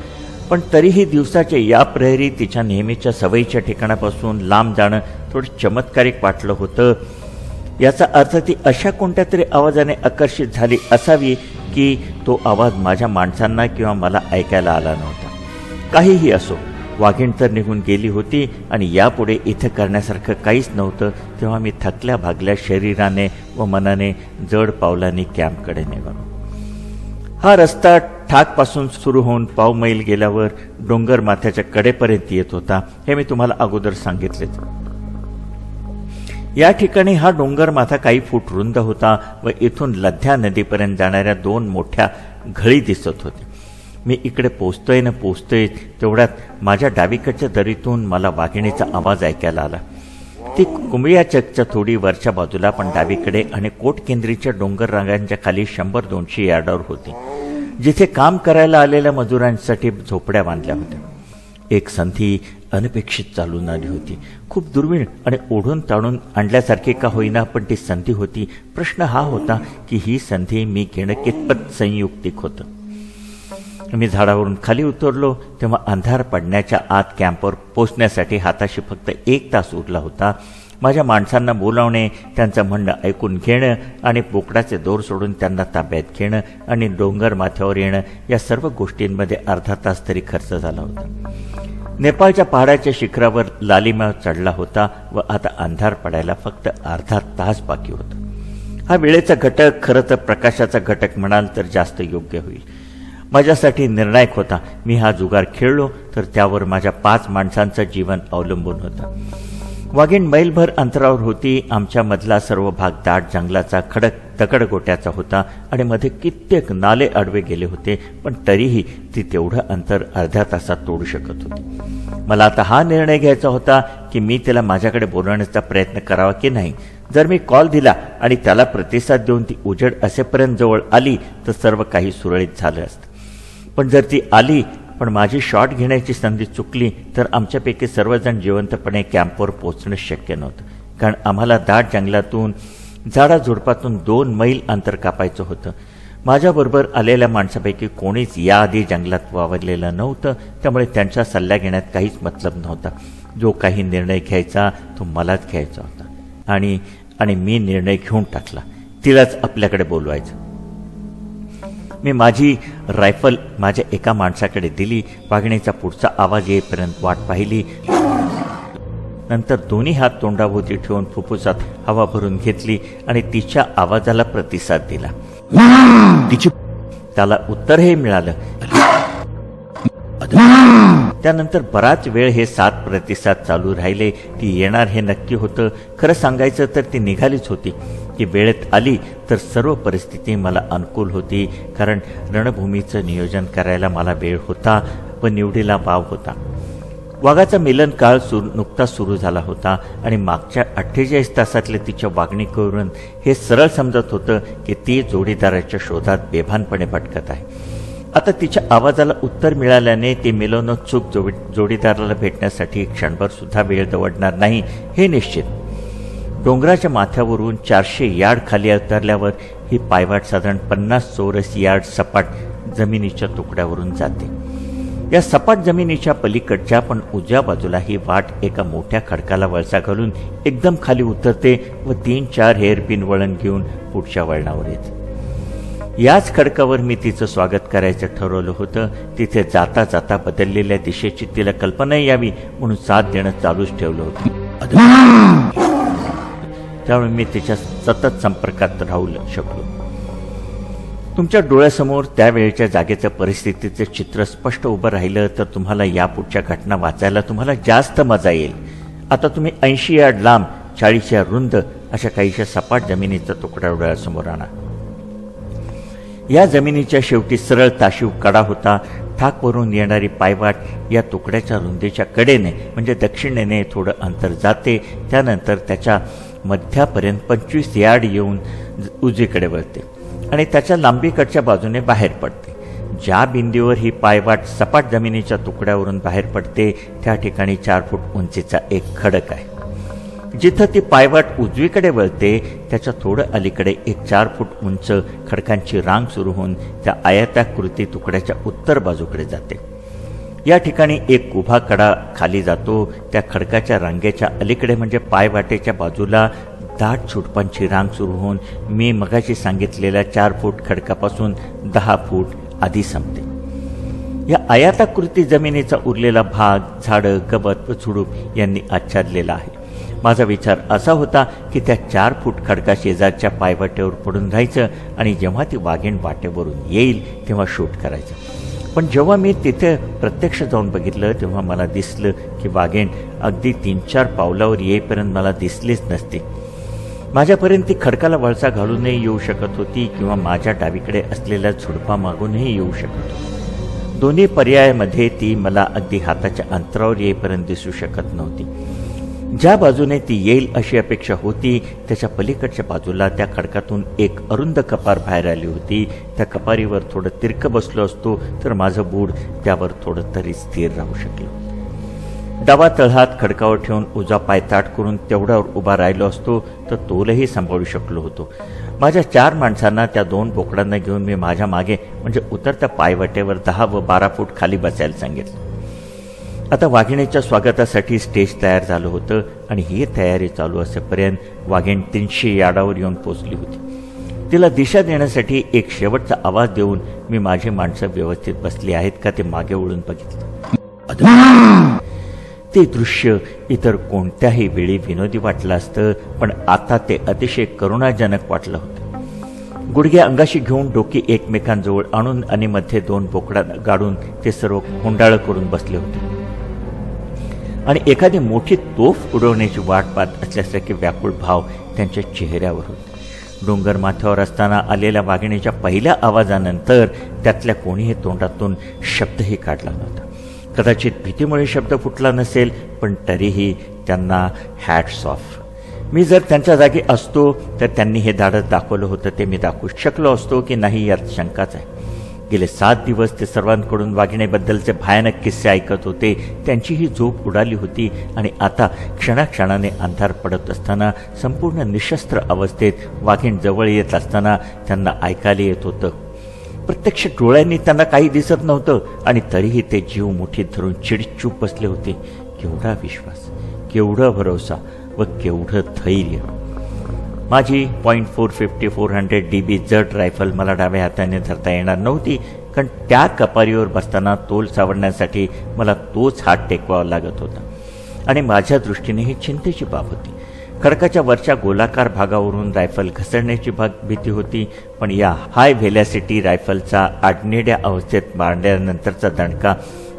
पण तरीही दिवसाच्या या प्रहरी तिच्या नेहमीच्या सवयीच्या ठिकाणापासून लांब जाणं थोडं चमत्कारिक वाटलं होतं. याचा अर्थ ती अशा कोणत्या तरी आवाजाने आकर्षित झाली असावी की तो आवाज माझ्या माणसांना किंवा मला ऐकायला आला नव्हता. काहीही असो, वाघीण तर निघून गेली होती आणि यापुढे इथं करण्यासारखं काहीच नव्हतं. तेव्हा मी थकल्या भागल्या शरीराने व मनाने जड पावलांनी कॅम्पकडे निघालो. हा रस्ता ठाकपासून सुरू होऊन पाव मैल गेल्यावर डोंगर माथ्याच्या कडेपर्यंत येत होता. हे मी तुम्हाला अगोदर सांगितलेच. या ठिकाणी हा डोंगर माथा काही फूट रुंद होता व इथून लध्या नदीपर्यंत जाणाऱ्या 2 मोठ्या घळी दिसत होत्या. मी इकडे पोचतोय तेवढ्यात माझ्या डावीकडच्या दरीतून मला वाघिणीचा आवाज ऐकायला आला. ती कुंभियाचकच्या थोडी वरच्या बाजूला पण डावीकडे आणि कोटकेंद्रीच्या डोंगर रांगांच्या खाली 100-200 यार्डावर होती, जिथे काम करायला आलेल्या मजुरांसाठी झोपड्या बांधल्या होत्या. एक संधी अनपेक्षित चालून आली होती. खूप दुर्मिळ आणि ओढून ताणून आणल्यासारखी का होईना, पण ती संधी होती. प्रश्न हा होता की ही संधी मी घेणं कितपत संयुक्तिक होतं. मी झाडावरून खाली उतरलो तेव्हा अंधार पडण्याच्या आत कॅम्पवर पोचण्यासाठी हाताशी फक्त 1 तास उरला होता. माझ्या माणसांना बोलावणे, त्यांचं म्हणणं ऐकून घेणं आणि बोकडाचे दोर सोडून त्यांना ताब्यात घेणं आणि डोंगर माथ्यावर येणं या सर्व गोष्टींमध्ये अर्धा तास तरी खर्च झाला होता. नेपाळच्या पहाडाच्या शिखरावर लालिमा चढला होता व आता अंधार पडायला फक्त अर्धा तास बाकी होता. हा वेळेचा घटक खरं तर प्रकाशाचा घटक म्हणाल तर जास्त योग्य होईल. माझ्यासाठी निर्णायक होता. मी हा जुगार खेळलो तर त्यावर माझ्या 5 माणसांचं जीवन अवलंबून होतं. वाघीण मैलभर अंतरावर होती. आमच्या मधला सर्व भाग दाट जंगलाचा खडक दगडगोट्याचा होता आणि मध्ये कित्येक नाले आडवे गेले होते, पण तरीही ती तेवढं अंतर अर्ध्या तासात तोडू शकत होती. मला आता हा निर्णय घ्यायचा होता की मी तिला माझ्याकडे बोलवण्याचा प्रयत्न करावा की नाही. जर मी कॉल दिला आणि त्याला प्रतिसाद देऊन ती उजेड असेपर्यंत जवळ आली तर सर्व काही सुरळीत झालं असतं. पण जर ती आली पण माझी शॉट घेण्याची संधी चुकली तर आमच्यापैकी सर्वजण जिवंतपणे कॅम्पवर पोहोचणं शक्य नव्हतं, कारण आम्हाला दाट जंगलातून झाडाझुडपातून 2 मैल अंतर कापायचं होतं. माझ्याबरोबर आलेल्या माणसापैकी कोणीच याआधी जंगलात वावरलेलं नव्हतं, त्यामुळे त्यांचा सल्ला घेण्यात काहीच मतलब नव्हता. जो काही निर्णय घ्यायचा तो मलाच घ्यायचा होता आणि मी निर्णय घेऊन टाकला. तिलाच आपल्याकडे बोलवायचं. मी माझी रायफल माझ्या एका माणसाकडे दिली. वाघिणीचा पुढचा आवाज येईपर्यंत वाट पाहिली. नंतर दोन्ही हात तोंडाभोवती ठेवून फुफ्फुसात हवा भरून घेतली आणि तिच्या आवाजाला प्रतिसाद दिला. त्याला उत्तरही मिळालं. त्यानंतर बराच वेळ हे 7 प्रतिसाद चालू राहिले. ती येणार हे नक्की होतं. खरं सांगायचं तर ती निघालीच होती. ती वेळेत आली तर सर्व परिस्थिती मला अनुकूल होती, कारण रणभूमीचं नियोजन करायला मला वेळ होता व निवडीला वाव होता. वाघाचा मिलन काळ नुकताच सुरू झाला होता आणि मागच्या 48 तासातल्या तिच्या वागणुकीवरून हे सरळ समजत होतं की ती जोडीदाराच्या शोधात बेभानपणे भटकत आहे. आता तिच्या आवाजाला उत्तर मिळाल्याने ती मिलोनोत्सुक जोडीदाराला भेटण्यासाठी क्षणभर सुद्धा वेळ दवडणार नाही हे निश्चित. डोंगराच्या माथ्यावरून 400 यार्ड खाली उतरल्यावर ही पायवाट साधारण 50 चौरस यार्ड सपाट जमिनीच्या तुकड्यावरून जाते. या सपाट जमिनीच्या पलीकडच्या पण उजव्या बाजूला ही वाट एका मोठ्या खडकाला वळसा घालून एकदम खाली उतरते व 3-4 हेअरपिन वळण घेऊन पुढच्या वळणावर येते. याच खडकावर मी तिचं स्वागत करायचं ठरवलं होतं. तिथे जाता जाता बदललेल्या दिशेची तिला कल्पना यावी म्हणून साथ देणं चालूच ठेवलं होतं. त्यामुळे मी तिच्या सतत संपर्कात राहू शकलो. तुमच्या डोळ्यासमोर त्यावेळेच्या जागेचं परिस्थितीचं चित्र स्पष्ट उभं राहिलं तर तुम्हाला यापुढच्या घटना वाचायला तुम्हाला जास्त मजा येईल. आता तुम्ही 80 यार्ड लांब, 40 यार्ड रुंद अशा काहीशा सपाट जमिनीचा तुकडा डोळ्यासमोर आणा. या जमिनीच्या शेवटी सरळ ताशीव कडा होता. ठाकवरून येणारी पायवाट या तुकड्याच्या रुंदीच्या कडेने म्हणजे दक्षिणेने थोडं अंतर जाते. त्यानंतर त्याच्या मध्यापर्यंत 25 यार्ड येऊन उजवीकडे वळते आणि त्याच्या लांबीकडच्या बाजूने बाहेर पडते. ज्या बिंदूवर ही पायवाट सपाट जमिनीच्या तुकड्यावरून बाहेर पडते त्या ठिकाणी 4 फूट उंचीचा एक खडक आहे. जिथं ती पायवाट उजवीकडे वळते त्याच्या थोडं अलीकडे एक 4 फूट उंच खडकांची रांग सुरू होऊन त्या आयताकृती तुकड्याच्या उत्तर बाजूकडे जाते. या ठिकाणी एक उभा कडा खाली जातो. त्या खडकाच्या रांगेच्या अलीकडे म्हणजे पायवाटेच्या बाजूला दाट झुडपांची रांग सुरू होऊन मी मगाशी सांगितलेल्या 4 फूट खडकापासून 10 फूट आधी संपते. या आयताकृती जमिनीचा उरलेला भाग झाडं, गवत व झुडूप यांनी आच्छादलेला आहे. माझा विचार असा होता की त्या 4 फूट खडका शेजारच्या पायवाटेवर पडून राहायचं आणि जेव्हा ती वाघीण वाटेवरून येईल तेव्हा शूट करायचं. पण जेव्हा मी तिथे प्रत्यक्ष जाऊन बघितलं तेव्हा मला दिसलं की वाघीण अगदी 3-4 पावलावर येईपर्यंत मला दिसलीच नसती. माझ्यापर्यंत ती खडकाला वळसा घालूनही येऊ शकत होती किंवा माझ्या डावीकडे असलेल्या झुडपामागूनही येऊ शकत होती. दोन्ही पर्यायामध्ये ती मला अगदी हाताच्या अंतरावर येईपर्यंत दिसू शकत नव्हती. ज्या बाजूने ती येईल अशी अपेक्षा होती त्याच्या पलीकडच्या बाजूला त्या खडकातून एक अरुंद कपार बाहेर आली होती. त्या कपारीवर थोडं तिरकं बसलो असतो तर माझं बूड त्यावर थोडं तरी स्थिर राहू शकलं. डावा तळहात खडकावर ठेवून उजवा पाय ताट करून तेवढ्यावर उभा राहिलो असतो तर तोलही सांभाळू शकलो होतो. माझ्या 4 माणसांना त्या 2 बोकडांना घेऊन मी माझ्या मागे म्हणजे उतरत्या पायवाटेवर 10 व 12 फूट खाली बसायला सांगितलं. आता वाघिणीच्या स्वागतासाठी स्टेज तयार झालं होतं आणि ही तयारी चालू असेपर्यंत वाघीण 300 यार्डावर येऊन पोचली होती. तिला दिशा देण्यासाठी एक शेवटचा आवाज देऊन मी माझी माणसं व्यवस्थित बसली आहेत का ते मागे वळून बघितलं. ते दृश्य इतर कोणत्याही वेळी विनोदी वाटलं असतं पण आता ते अतिशय करुणाजनक वाटलं होतं. गुडघे अंगाशी घेऊन डोकी एकमेकांजवळ आणून आणि मध्ये 2 बोकडा गाडून ते सर्व कोंडाळं करून बसले होते आणि एखादी मोठी तोफ उडवण्याची वाट पाहत असल्यासारखे व्याकुळ भाव त्यांच्या चेहऱ्यावर होते. डोंगर माथ्यावर असताना आलेल्या वाघिणीच्या पहिल्या आवाजानंतर त्यातल्या कोणीही तोंडातून शब्दही काढला नव्हता. कदाचित भीतीमुळे शब्द फुटला नसेल पण तरीही त्यांना हॅट्स ऑफ. मी जर त्यांच्या जागी असतो तर त्यांनी हे धाडस दाखवलं होतं ते मी दाखवू शकलो असतो की नाही यात शंकाच आहे. गेले 7 दिवस ते सर्वांकडून वाघिणीबद्दलचे भयानक किस्से ऐकत होते. त्यांचीही झोप उडाली होती आणि आता क्षणाक्षणाने अंधार पडत असताना संपूर्ण निशस्त्र अवस्थेत वाघीण जवळ येत असताना त्यांना ऐकायला येत होतं. प्रत्यक्ष डोळ्यांनी त्यांना काही दिसत नव्हतं आणि तरीही ते जीव मुठीत धरून चिडचूप बसले होते. केवढा विश्वास, केवढा भरोसा व केवढं धैर्य. माझी .450 400 DB जड रायफल मला डाव्या हाताने धरता येणार नव्हती कारण त्या कपारीवर बसताना तोल सावरण्यासाठी मला तोच हात टेकवावा लागत होता. आणि माझ्या दृष्टीने ही चिंतेची बाब होती. खडकाच्या वरच्या गोलाकार भागावरून रायफल घसरण्याची भीती होती, पण या हाय व्हेलॅसिटी रायफलचा आडनेड्या अवस्थेत मारल्यानंतरचा दणका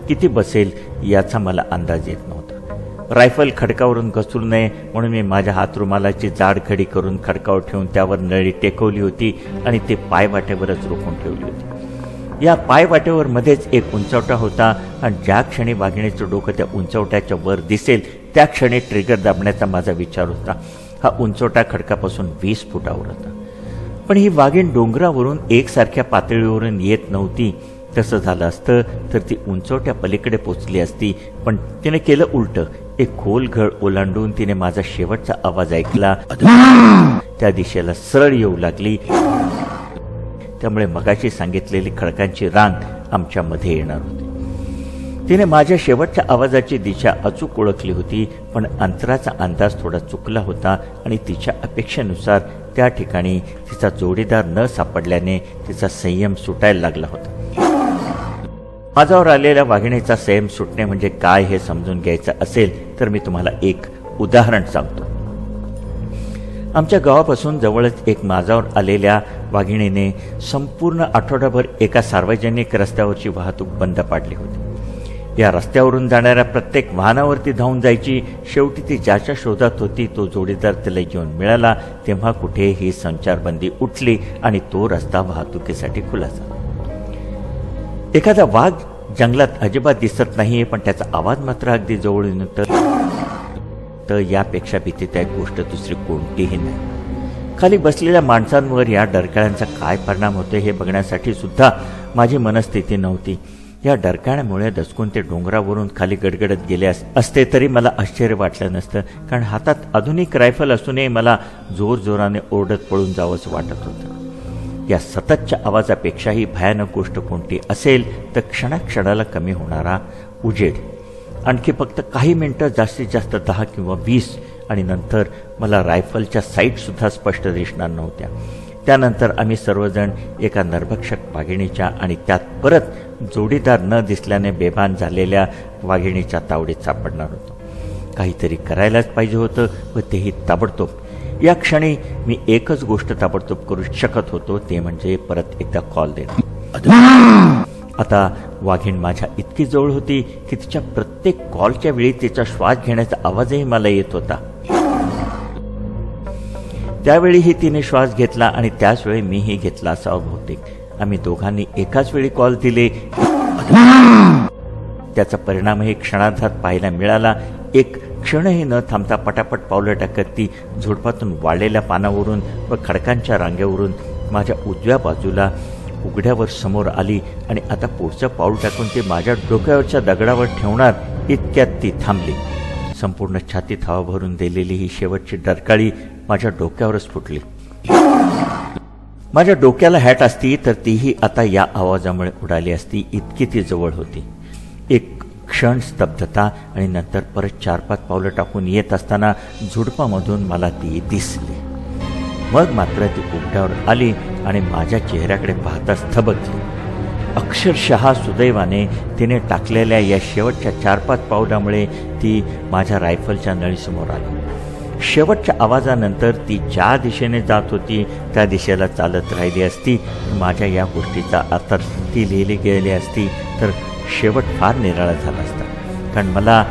किती बसेल याचा मला अंदाज येत नव्हता. रायफल खडकावरून घसरू नये म्हणून मी माझ्या हातरुमालाची जाड खडी करून खडकावर ठेवून त्यावर नळी टेकवली होती आणि ते पायवाटेवरच रोखून ठेवली होती. या पायवाटेवर मध्येच एक उंचवटा होता आणि ज्या क्षणी वाघिणीचं डोकं त्या उंचवट्याच्या वर दिसेल त्या क्षणी ट्रिगर दाबण्याचा माझा विचार होता. हा उंचवटा खडकापासून 20 फुटावर होता. पण ही वाघीण डोंगरावरून एकसारख्या पातळीवरून येत नव्हती. तसं झालं असतं तर ती उंचवट्या पलीकडे पोचली असती, पण तिने केलं उलटं. एक खोल घळ ओलांडून तिने माझा शेवटचा आवाज ऐकला. त्या दिशेला सरळ येऊ लागली. त्यामुळे मगाशी सांगितलेली खडकांची रांग आमच्या मध्ये येणार होती. तिने माझ्या शेवटच्या आवाजाची दिशा अचूक ओळखली होती, पण अंतराचा अंदाज थोडा चुकला होता आणि तिच्या अपेक्षेनुसार त्या ठिकाणी तिचा जोडीदार न सापडल्याने तिचा संयम सुटायला लागला होता. माझ्यावर आलेल्या वाघिणीचा संयम सुटणे म्हणजे काय हे समजून घ्यायचं असेल तर मी तुम्हाला एक उदाहरण सांगतो. आमच्या गावापासून जवळच एक माझ्यावर आलेल्या वाघिणीने संपूर्ण आठवडाभर एका सार्वजनिक रस्त्यावरची वाहतूक बंद पाडली होती. या रस्त्यावरून जाणाऱ्या प्रत्येक वाहनावरती धावून जायची. शेवटी ती ज्याच्या शोधात होती तो जोडीदार तिला घेऊन मिळाला तेव्हा कुठे ही संचारबंदी उठली आणि तो रस्ता वाहतुकीसाठी खुला झाला. एखादा वाघ जंगलात अजिबात दिसत नाहीये, पण त्याचा आवाज मात्र अगदी जवळून येतो. तर यापेक्षा भीतीदायक गोष्ट दुसरी कोणतीही नाही. खाली बसलेल्या माणसांवर या डरकाळ्यांचा काय परिणाम होतो हे बघण्यासाठी सुद्धा माझी मनस्थिती नव्हती. या डरकाळ्यामुळे दचकून ते डोंगरावरून खाली गडगडत गेले असते तरी मला आश्चर्य वाटलं नसतं, कारण हातात आधुनिक रायफल असूनही मला जोरजोराने ओरडत पळून जावंसं वाटत होतं. या सततच्या आवाजापेक्षाही भयानक गोष्ट कोणती असेल तर क्षणाक्षणाला कमी होणारा उजेड. आणखी फक्त काही मिनिटं, जास्तीत जास्त 10 किंवा 20, आणि नंतर मला रायफलच्या साईटसुद्धा स्पष्ट दिसणार नव्हत्या. त्यानंतर आम्ही सर्वजण एका नरभक्षक वाघिणीच्या आणि त्यात परत जोडीदार न दिसल्याने बेभान झालेल्या वाघिणीच्या तावडीत सापडणार होतो. काहीतरी करायलाच पाहिजे होतं व तेही ताबडतोब. या क्षणी मी एकच गोष्ट ताबडतोब करू शकत होतो, ते म्हणजे परत एकदा कॉल देणं. आता वाघीण माझ्या इतकी जवळ होती की तिच्या प्रत्येक कॉलच्या वेळी तिचा श्वास घेण्याचा आवाजही मला येत होता. त्यावेळीही तिने श्वास घेतला आणि त्याच वेळी मीही घेतला असा बहुतेक. आम्ही दोघांनी एकाच वेळी कॉल दिले. त्याचा परिणामही क्षणार्धात पाहायला मिळाला. एक क्षणही न थांबता पटापट पावलं टाकत ती झुडपातून वाळलेल्या पानावरून व खडकांच्या रांगेवरून माझ्या उजव्या बाजूला उघड्यावर समोर आली आणि आता पुढचं पाऊल टाकून ती माझ्या डोक्यावरच्या दगडावर ठेवणार इतक्यात ती थांबली. संपूर्ण छातीत हवा भरून दिलेली ही शेवटची डरकाळी माझ्या डोक्यावरच फुटली. माझ्या डोक्याला हॅट असती तर तीही आता या आवाजामुळे उडाली असती, इतकी ती जवळ होती. एक क्षण स्तब्धता आणि नंतर परत 4-5 पावलं टाकून येत असताना झुडपामधून मला ती दिसली. मग मात्र ती उघड्यावर आली आणि माझ्या चेहऱ्याकडे पाहताच थबकली. अक्षरशः सुदैवाने तिने टाकलेल्या या शेवटच्या 4-5 पावलामुळे ती माझ्या रायफलच्या नळीसमोर आली. शेवटच्या आवाजानंतर ती ज्या दिशेने जात होती त्या दिशेला चालत राहिली असती. माझ्या या गोष्टीचा अर्थात ती लिहिली गेली असती तर शेवट फार निराळा झाला असता, कारण मला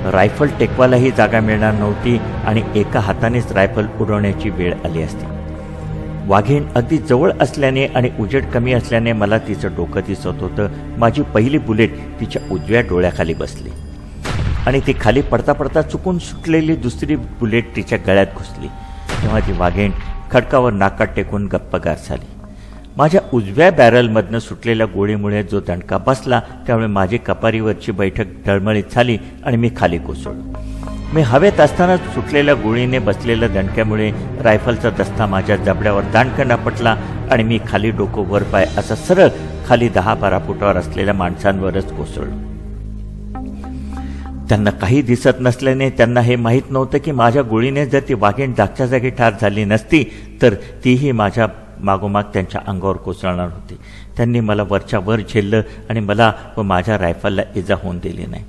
रायफल टेकवायलाही जागा मिळणार नव्हती आणि एका हातानेच रायफल उडवण्याची वेळ आली असती. वाघीण अगदी जवळ असल्याने आणि उजेड कमी असल्याने मला तिचं डोकं दिसत होतं. माझी पहिली बुलेट तिच्या उजव्या डोळ्याखाली बसली आणि ती खाली पडता पडता चुकून सुटलेली दुसरी बुलेट तिच्या गळ्यात घुसली. तेव्हा ती वाघीण खडकावर नाकात टेकून गप्पगार झाली. माझ्या उजव्या बॅरलमधनं सुटलेल्या गोळीमुळे जो दणका बसला त्यामुळे माझी कपारीवरची बैठक डळमळीत झाली आणि मी खाली कोसळलो. मी हवेत असताना सुटलेल्या गोळीने बसलेल्या दणक्यामुळे रायफलचा दस्ता माझ्या जबड्यावर दांडकन आपटला आणि मी खाली डोकं वर पाय असा सरळ खाली 10-12 फुटावर असलेल्या माणसांवरच कोसळलो. त्यांना काही दिसत नसल्याने त्यांना हे माहीत नव्हतं की माझ्या गोळीने जर ती वाघीण जागच्या जागी ठार झाली नसती तर तीही माझ्या मागोमाग त्यांच्या अंगावर कोसळणार होती. त्यांनी मला वरच्या वर झेललं आणि मला व माझ्या रायफलला इजा होऊन दिली नाही.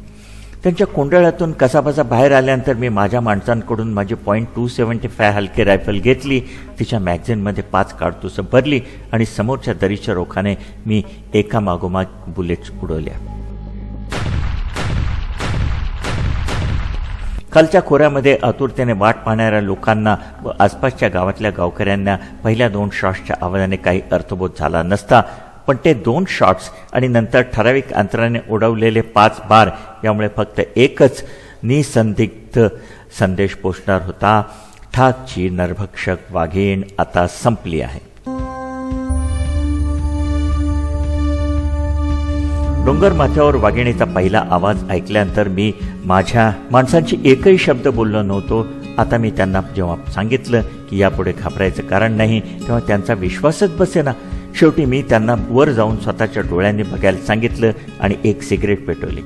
त्यांच्या कोंडळ्यातून कसाबसा बाहेर आल्यानंतर मी माझ्या माणसांकडून माझी .275 हलकी रायफल घेतली, तिच्या मॅगझिनमध्ये 5 काडतुसं भरली आणि समोरच्या दरीच्या रोखाने मी एका मागोमाग बुलेट्स उडवल्या. खालच्या खोऱ्यामध्ये आतुरतेने वाट पाहणाऱ्या लोकांना व आसपासच्या गावातल्या गावकऱ्यांना पहिल्या 2 शॉट्सच्या आवाजाने काही अर्थबोध झाला नसता, पण ते 2 शॉट्स आणि नंतर ठराविक अंतराने उडवलेले 5 बार यामुळे फक्त एकच निसंदिग्ध संदेश पोचणार होता: ठाकची नरभक्षक वाघीण आता संपली आहे. डोंगर माथ्यावर वाघिणीचा पहिला आवाज ऐकल्यानंतर मी माझ्या माणसांची एकही शब्द बोललो नव्हतो. आता मी त्यांना जेव्हा सांगितलं की यापुढे घाबरायचं कारण नाही, तेव्हा त्यांचा विश्वासच बसेना. शेवटी मी त्यांना वर जाऊन स्वतःच्या डोळ्यांनी बघायला सांगितलं आणि एक सिगरेट पेटवली.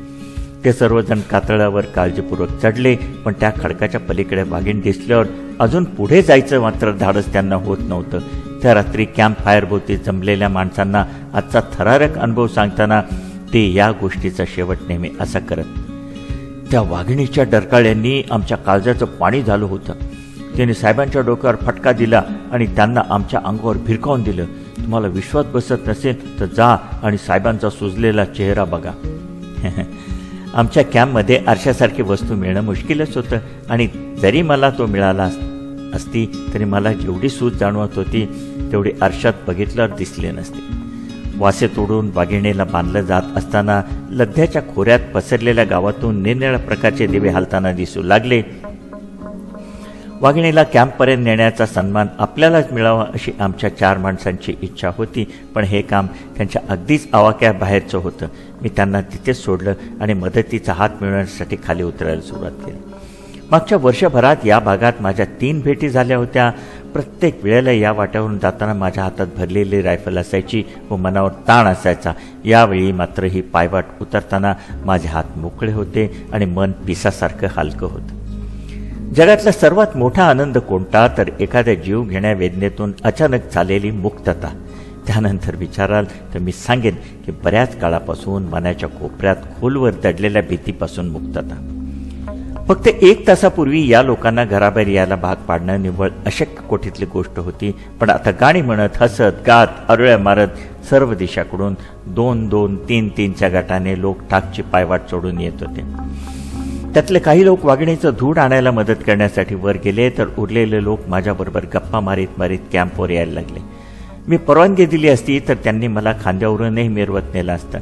ते सर्वजण कातळावर काळजीपूर्वक चढले, पण त्या खडकाच्या पलीकडे वाघीण दिसल्यावर अजून पुढे जायचं मात्र धाडस त्यांना होत नव्हतं. त्या रात्री कॅम्प फायरभोवती जमलेल्या माणसांना आजचा थरारक अनुभव सांगताना ते या गोष्टीचा शेवट नेहमी असा करत: त्या वाघिणीच्या डरकाळ्यांनी आमच्या काळजाचं पाणी झालं होतं. त्याने साहेबांच्या डोक्यावर फटका दिला आणि त्यांना आमच्या अंगावर भिरकावून दिलं. तुम्हाला विश्वास बसत नसेल तर जा आणि साहेबांचा सुजलेला चेहरा बघा. आमच्या कॅम्पमध्ये आरशासारखी वस्तू मिळणं मुश्किलच होतं आणि जरी मला तो मिळाला असती तरी मला जेवढी सूज जाणवत होती तेवढी आरशात बघितल्यावर दिसले नसते. वासे तोडून वाघिणीला बांधलं जात असताना लध्याच्या खोऱ्यात पसरलेल्या गावातून निरनिराळ्या प्रकारचे दिवे हालताना दिसू लागले. वाघिणीला कॅम्पपर्यंत नेण्याचा सन्मान आपल्यालाच मिळावा अशी आमच्या 4 माणसांची इच्छा होती, पण हे काम त्यांच्या अगदीच आवाक्याबाहेरचं होतं. मी त्यांना तिथेच सोडलं आणि मदतीचा हात मिळवण्यासाठी खाली उतरायला सुरुवात केली. मागच्या वर्षभरात या भागात माझ्या 3 भेटी झाल्या होत्या. प्रत्येक वेळेला या वाट्यावरून जाताना माझ्या हातात भरलेली रायफल असायची व मनावर ताण असायचा. यावेळी मात्र ही पायवाट उतरताना माझे हात मोकळे होते आणि मन पिसासारखं हलकं होतं. जगातला सर्वात मोठा आनंद कोणता, तर एखाद्या जीव घेण्या वेदनेतून अचानक झालेली मुक्तता. त्यानंतर विचाराल तर मी सांगेन की बऱ्याच काळापासून मनाच्या कोपऱ्यात खोलवर दडलेल्या भीतीपासून मुक्तता. फक्त 1 तासापूर्वी या लोकांना घराबाहेर यायला भाग पाडणं निव्वळ अशक्य कोटीतली गोष्ट होती, पण आता गाणी म्हणत, हसत, गात, आरोळ्या मारत सर्व दिशाकडून 2-2, 3-3च्या गटाने लोक ठाकची पायवाट सोडून येत होते. त्यातले काही लोक वाघिणीचं धूड आणायला मदत करण्यासाठी वर गेले, तर उरलेले लोक माझ्याबरोबर गप्पा मारीत मारीत कॅम्पवर यायला लागले. मी परवानगी दिली असती तर त्यांनी मला खांद्यावरूनही मिरवत नेलं असतं.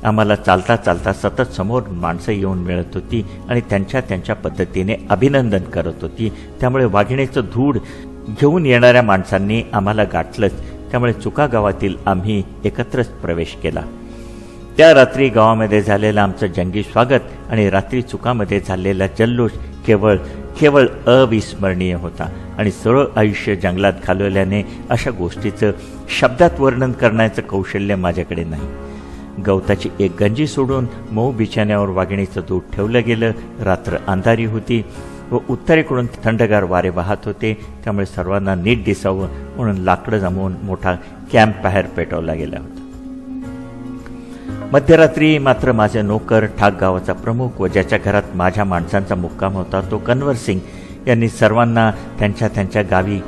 आम्हाला चालता चालता सतत समोर माणसं येऊन मिळत होती आणि त्यांच्या पद्धतीने अभिनंदन करत होती. त्यामुळे वाघिणीचं धूड घेऊन येणाऱ्या माणसांनी आम्हाला गाठलंच. त्यामुळे चुका गावातील आम्ही एकत्रच प्रवेश केला. त्या रात्री गावामध्ये झालेलं आमचं जंगी स्वागत आणि रात्री चुकामध्ये झालेला जल्लोष केवळ अविस्मरणीय होता आणि सरळ आयुष्य जंगलात घालवल्याने अशा गोष्टीचं शब्दात वर्णन करण्याचं कौशल्य माझ्याकडे नाही. गवताची एक गंजी सोडून मऊ बिछाण्यावर वाघिणीचं दूध ठेवलं गेलं. रात्र अंधारी होती व उत्तरेकडून थंडगार वारे वाहत होते. त्यामुळे सर्वांना नीट दिसावं म्हणून लाकडं जमवून मोठा कॅम्प बाहेर पेटवला गेला होता. मध्यरात्री मात्र माझे नोकर, ठाक गावाचा प्रमुख व ज्याच्या घरात माझ्या माणसांचा मुक्काम होता तो कन्वर सिंग यांनी सर्वांना त्यांच्या गावी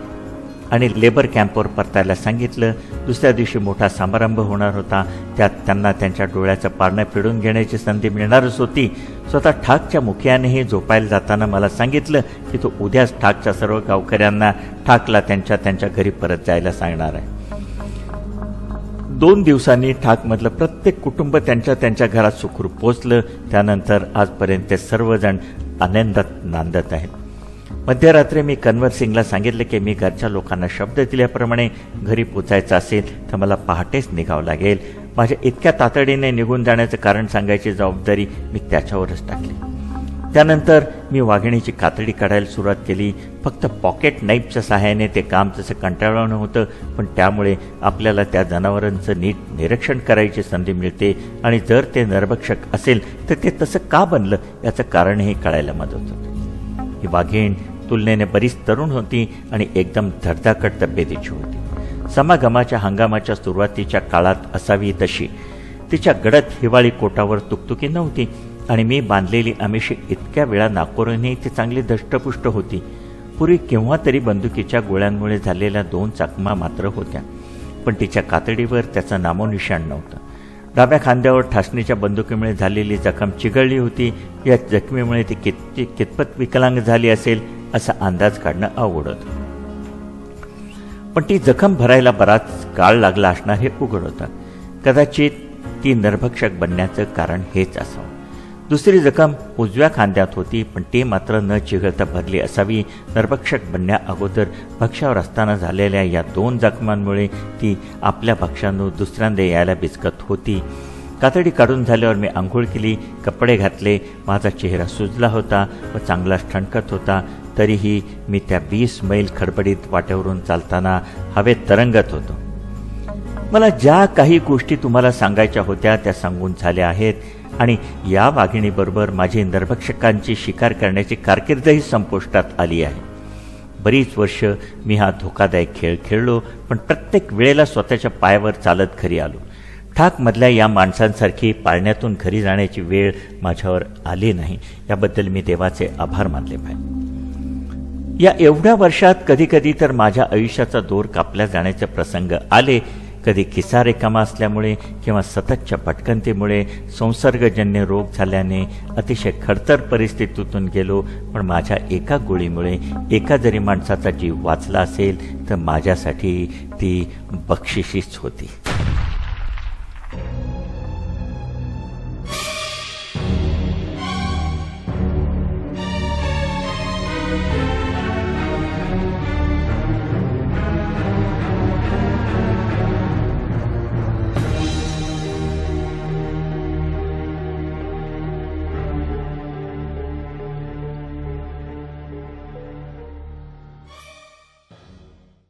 आणि लेबर कॅम्पवर परतायला सांगितलं. दुसऱ्या दिवशी मोठा समारंभ होणार होता. त्यात त्यांना त्यांच्या डोळ्याचं पारणं फेडून घेण्याची संधी मिळणारच होती. स्वतः ठाकच्या मुखियानेही झोपायला जाताना मला सांगितलं की तो उद्याच ठाकच्या सर्व गावकऱ्यांना ठाकला त्यांच्या घरी परत जायला सांगणार आहे. 2 दिवसांनी ठाकमधलं प्रत्येक कुटुंब त्यांच्या घरात सुखरूप पोचलं. त्यानंतर आजपर्यंत ते सर्वजण आनंदात नांदत आहेत. मध्यरात्री मी कन्वर सिंगला सांगितलं की मी घरच्या लोकांना शब्द दिल्याप्रमाणे घरी पोचायचं असेल तर मला पहाटेच निघावं लागेल. माझ्या इतक्या तातडीने निघून जाण्याचं कारण सांगायची जबाबदारी मी त्याच्यावरच टाकली. त्यानंतर मी वाघिणीची कातडी काढायला सुरुवात केली. फक्त पॉकेट नाईफच्या सहाय्याने ते काम तसं कंटाळवाणं होतं, पण त्यामुळे आपल्याला त्या जनावरांचं नीट निरीक्षण करायची संधी मिळते आणि जर ते नरभक्षक असेल तर ते तसं का बनलं याचं कारणही कळायला मदत होतं. ही वाघीण तुलनेने बरीच तरुण होती आणि एकदम धडधाकट तब्येतीची होती. समागमाच्या हंगामाच्या सुरुवातीच्या काळात असावी तशी. तिच्या गडद हिवाळी कोटावर तुकतुकी नव्हती. आणि मी बांधलेली आमिषे इतक्या वेळा नाकोरूनही ती चांगली धष्टपुष्ट होती. पूर्वी केव्हा तरी बंदुकीच्या गोळ्यांमुळे झालेल्या 2 जखमा मात्र होत्या, पण तिच्या कातडीवर त्याचं नामोनिशाण नव्हतं. डाव्या खांद्यावर ठासणीच्या बंदुकीमुळे झालेली जखम चिघळली होती. या जखमीमुळे ती कितपत विकलांग झाली असेल असा अंदाज काढणं अवघड होतं. पण ती जखम भरायला बराच काळ लागला असणार हे उघड होतं. कदाचित ती नरभक्षक बनण्याचं कारण हेच असावं. दुसरी जखम उजव्या खांद्यात होती, पण ती मात्र न चिघळता भरली असावी. नरभक्षक बनण्या अगोदर भक्ष्यावर असताना झालेल्या या 2 जखमांमुळे ती आपल्या भक्ष्यांवर दुसऱ्यांदा यायला बिचकत होती. कातडी काढून झाल्यावर मी आंघोळ केली, कपडे घातले. माझा चेहरा सुजला होता व चांगलाच ठणकत होता. तरीही मी त्या 20 मैल खडबडीत वाटेवरून चालताना हवेत तरंगत होतो. मला ज्या काही गोष्टी तुम्हाला सांगायच्या होत्या त्या सांगून झाल्या आहेत आणि या वाघिणीबरोबर माझी नरभक्षकांची शिकार करण्याची कारकीर्दही संपुष्टात आली आहे. बरीच वर्ष मी हा धोकादायक खेळ खेळलो, पण प्रत्येक वेळेला स्वतःच्या पायावर चालत घरी आलो. ठाकमधल्या या माणसांसारखी पाळण्यातून घरी जाण्याची वेळ माझ्यावर आली नाही. याबद्दल मी देवाचे आभार मानले पाहिजे. या एवढ्या वर्षात कधीकधी तर माझ्या आयुष्याचा दोर कापल्या जाण्याचे प्रसंग आले. कधी खिसा रिकामा असल्यामुळे किंवा सततच्या भटकंतीमुळे संसर्गजन्य रोग झाल्याने अतिशय खडतर परिस्थितीतून गेलो. पण माझ्या एका गोळीमुळे एका जरी माणसाचा जीव वाचला असेल तर माझ्यासाठी ती बक्षिशीच होती.